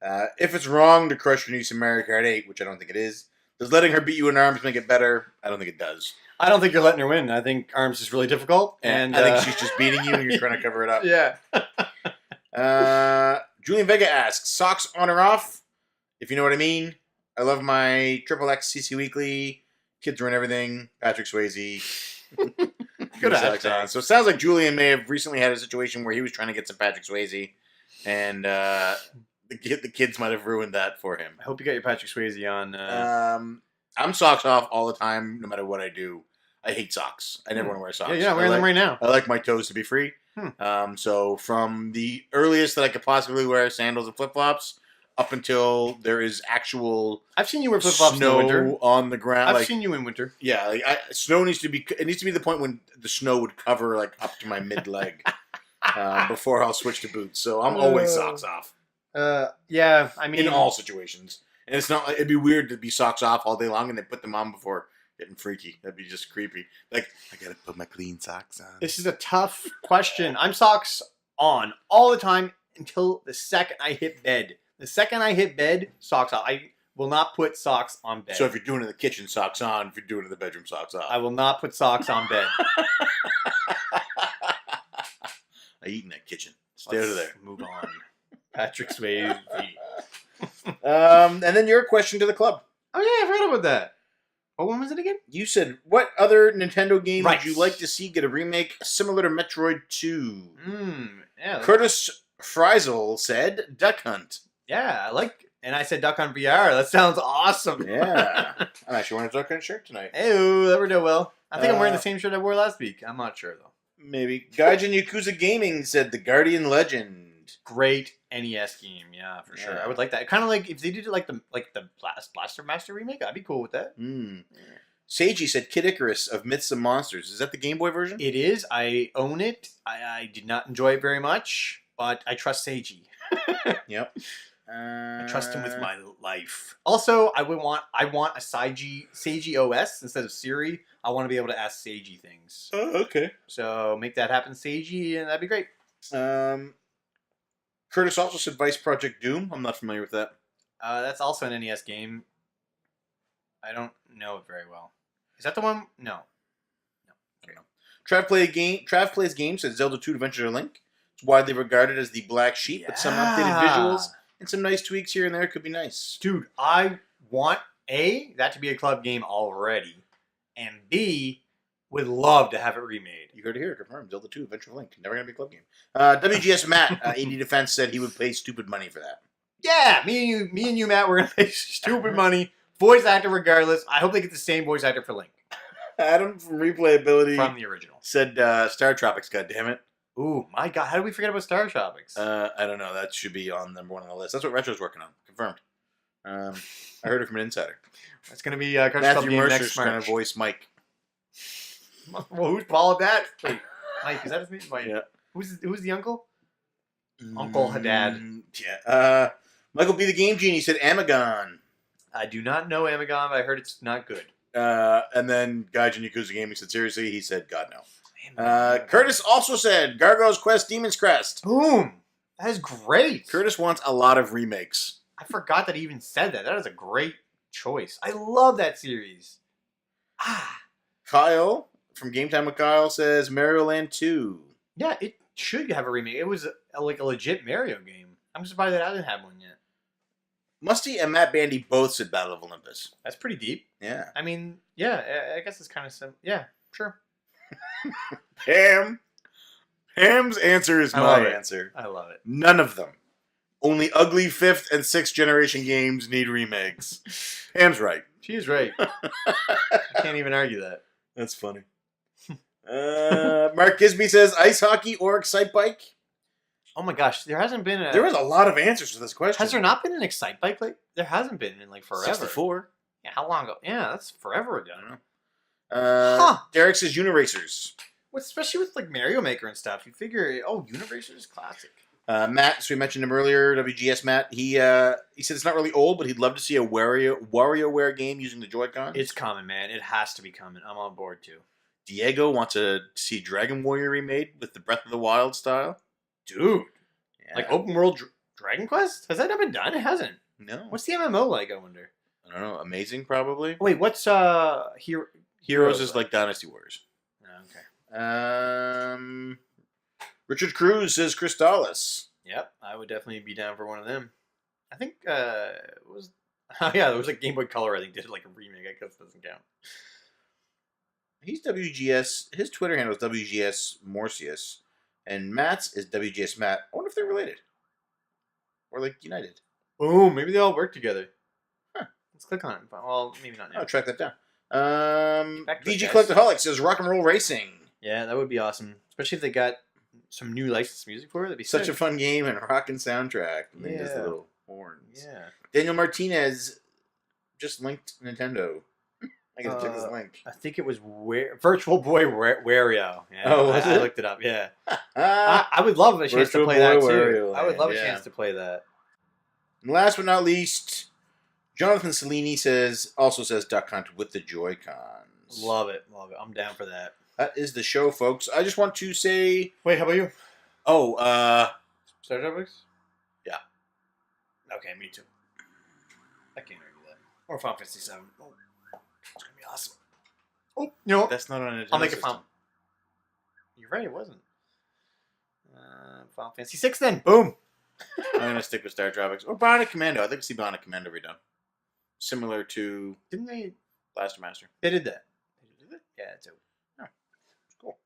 if it's wrong to crush your niece in Mario Kart 8, which I don't think it is, does letting her beat you in ARMS make it better? I don't think it does. I don't think you're letting her win. I think ARMS is really difficult, and I think she's just beating you, and you're trying to cover it up. Yeah. Julian Vega asks, socks on or off? If you know what I mean. I love my XXX CC Weekly. Kids run everything. Patrick Swayze. Good hashtag. So it sounds like Julian may have recently had a situation where he was trying to get some Patrick Swayze, and the kids might have ruined that for him. I hope you got your Patrick Swayze on. I'm socks off all the time, no matter what I do. I hate socks. I never want to wear socks. Yeah, you're not wearing them right now. I like my toes to be free. So from the earliest that I could possibly wear sandals and flip-flops up until there is actual I've seen you wear flip-flops in the winter. On the ground. I've seen you in winter. Yeah, snow needs to be. It needs to be the point when the snow would cover like up to my mid leg before I'll switch to boots. So I'm always socks off. Yeah, I mean in all situations. And it's not. It'd be weird to be socks off all day long and then put them on before getting freaky. That'd be just creepy. Like I gotta put my clean socks on. This is a tough question. I'm socks on all the time until the second I hit bed. The second I hit bed, socks off. I will not put socks on bed. So if you're doing it in the kitchen, socks on. If you're doing it in the bedroom, socks off. I will not put socks on bed. I eat in that kitchen. Stay out of there. Move on. Patrick Swayze. And then your question to the club. Oh yeah, I forgot about that. What one was it again? You said, what other Nintendo game Right. would you like to see get a remake similar to Metroid 2? Yeah. Curtis Friesel said, Duck Hunt. Yeah, and I said Duck Hunt VR. That sounds awesome. Yeah. I'm actually wearing a Duck Hunt shirt tonight. Hey, that would do well. I think I'm wearing the same shirt I wore last week. I'm not sure, though. Maybe. Gaijin Yakuza Gaming said, The Guardian Legend. Great NES game, yeah, for sure. Yeah. I would like that. Kind of like if they did it like the Blaster Master remake, I'd be cool with that. Seiji said Kid Icarus of Myths and Monsters. Is that the Game Boy version? It is. I own it. I did not enjoy it very much, but I trust Seiji. Yep. I trust him with my life. Also, I want a Seiji OS instead of Siri. I want to be able to ask Seiji things. Oh, okay. So make that happen, Seiji, and that'd be great. Curtis also said Vice Project Doom. I'm not familiar with that. That's also an NES game. I don't know it very well. Is that the one? No. I don't know. Trav Plays Games said Zelda 2 Adventure of Link. It's widely regarded as the black sheep, but some updated visuals and some nice tweaks here and there could be nice. Dude, I want A, that to be a club game already, and B, would love to have it remade. You heard it here. Confirmed. Zelda 2 Adventure of Link. Never going to be a club game. WGS Matt, 80 Defense, said he would pay stupid money for that. Yeah, me and you, Matt, we're going to pay stupid money. Voice actor regardless. I hope they get the same voice actor for Link. Adam from Replayability from the original said Star Tropics, goddammit. Ooh, my God. How did we forget about Star Tropics? I don't know. That should be on number one on the list. That's what Retro's working on. Confirmed. I heard it from an insider. That's going to be Cartridge Club Matthew game Mercer's next going to March. voice Mike. Well, who's followed that? Wait, Mike, is that his name? Mike. Yeah. Who's the uncle? Uncle Haddad. Yeah. Michael B. the Game Genie said Amagon. I do not know Amagon, but I heard it's not good. And then Gaijin Yakuza Gaming said seriously. He said God no. Curtis also said Gargoyle's Quest Demon's Crest. Boom. That is great. Curtis wants a lot of remakes. I forgot that he even said that. That is a great choice. I love that series. Kyle from Game Time with Kyle says Mario Land 2. Yeah, it should have a remake. It was like a legit Mario game. I'm surprised that I didn't have one yet. Musty and Matt Bandy both said Battle of Olympus. That's pretty deep. Yeah. I mean, yeah, I guess it's kind of simple. Yeah, sure. Ham's answer is my answer. I love it. None of them. Only ugly 5th and 6th generation games need remakes. Ham's right. She is right. I can't even argue that. That's funny. Mark Gisby says ice hockey or Excite Bike. Oh my gosh, there hasn't been a... There was a lot of answers to this question. Has there not been an Excite Bike? Like, there hasn't been in like forever. 64. Yeah, how long ago? Yeah, that's forever ago. I don't know. Derek says Uniracers. Especially with like Mario Maker and stuff, you figure, Uniracers is classic. Matt, so we mentioned him earlier, WGS Matt. He said it's not really old, but he'd love to see a WarioWare game using the Joy-Con. It's coming, man. It has to be coming. I'm on board too. Diego wants to see Dragon Warrior remade with the Breath of the Wild style. Dude. Yeah. Like open world Dragon Quest? Has that not been done? It hasn't. No. What's the MMO like, I wonder? I don't know. Amazing, probably. Wait, what's Heroes is like Dynasty Warriors. Oh, okay. Richard Cruz says Crystallis. Yep, I would definitely be down for one of them. I think it was there was like Game Boy Color. I think did like a remake. I guess it doesn't count. He's WGS. His Twitter handle is WGS Morcius, and Matt's is WGS Matt. I wonder if they're related or like united. Boom! Maybe they all work together. Huh. Let's click on it. Well, maybe not now. I'll track that down. VG guys. Collectaholic says Rock and Roll Racing. Yeah, that would be awesome. Especially if they got some new licensed music for it. That'd be Such sick. a fun game and rockin' soundtrack. And then just the little horns. Yeah. Daniel Martinez just linked Nintendo. I gotta check this link. I think it was Virtual Boy Wario. Yeah, Oh, was I it? looked it up. Yeah, I would love a chance to Virtual play that Boy too. Wario I would love a Land, chance to play that. And last but not least, Jonathan Cellini also says Duck Hunt with the Joy-Cons. Love it. I'm down for that. That is the show, folks. I just want to say... Wait, how about you? Oh, Star Topics? Yeah. Okay, me too. I can't argue that. Or Final Fantasy 7. Oh, it's gonna be awesome. Oh, you know what? That's not on a Nintendo I'll make it system. Final. You're right, it wasn't. Final Fantasy 6 then. Boom. I'm gonna stick with Star Tropics or Bionic Commando. I'd like to see Bionic Commando redone, similar to Didn't they? Blaster Master. They did that. Did they? Yeah, too. Oh, cool.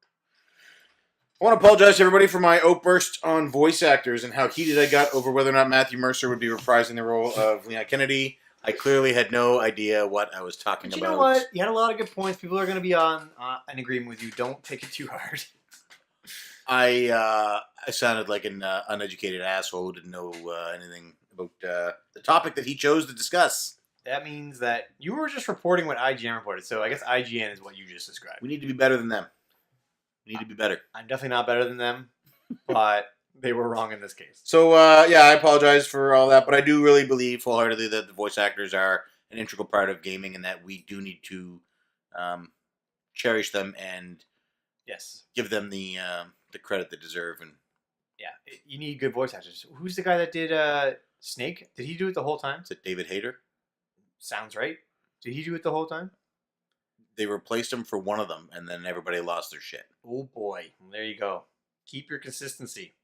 I want to apologize to everybody for my outburst on voice actors and how heated I got over whether or not Matthew Mercer would be reprising the role of Leon Kennedy. I clearly had no idea what I was talking about. You know what? You had a lot of good points. People are going to be in agreement with you. Don't take it too hard. I sounded like an uneducated asshole who didn't know anything about the topic that he chose to discuss. That means that you were just reporting what IGN reported. So I guess IGN is what you just described. We need to be better than them. We need to be better. I'm definitely not better than them, but they were wrong in this case. So, yeah, I apologize for all that, but I do really believe wholeheartedly that the voice actors are an integral part of gaming and that we do need to cherish them and give them the credit they deserve. And yeah, you need good voice actors. Who's the guy that did Snake? Did he do it the whole time? Is it David Hayter? Sounds right. Did he do it the whole time? They replaced him for one of them, and then everybody lost their shit. Oh boy, well, there you go. Keep your consistency.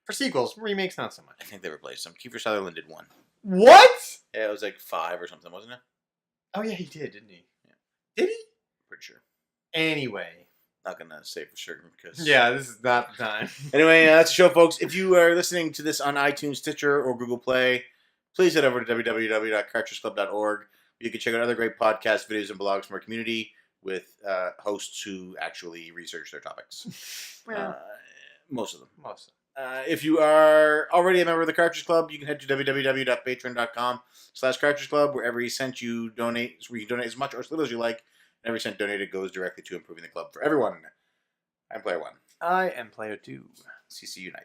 For sequels, remakes not so much. I think they replaced him. Kiefer Sutherland did one. What? Yeah, it was like 5 or something, wasn't it? Oh yeah, he did, didn't he? Yeah. Did he? Pretty sure. Anyway. Not gonna say for certain because. Yeah, this is not the time. Anyway, that's the show, folks. If you are listening to this on iTunes, Stitcher, or Google Play, please head over to www.cartridgeclub.org. You can check out other great podcasts, videos, and blogs from our community with hosts who actually research their topics. Well, most of them. most. If you are already a member of the Cartridge Club, you can head to www.patreon.com/Cartridge Club, where every cent you donate, where you can donate as much or as little as you like, and every cent donated goes directly to improving the club for everyone. I'm Player One. I am Player 2. CC Unite.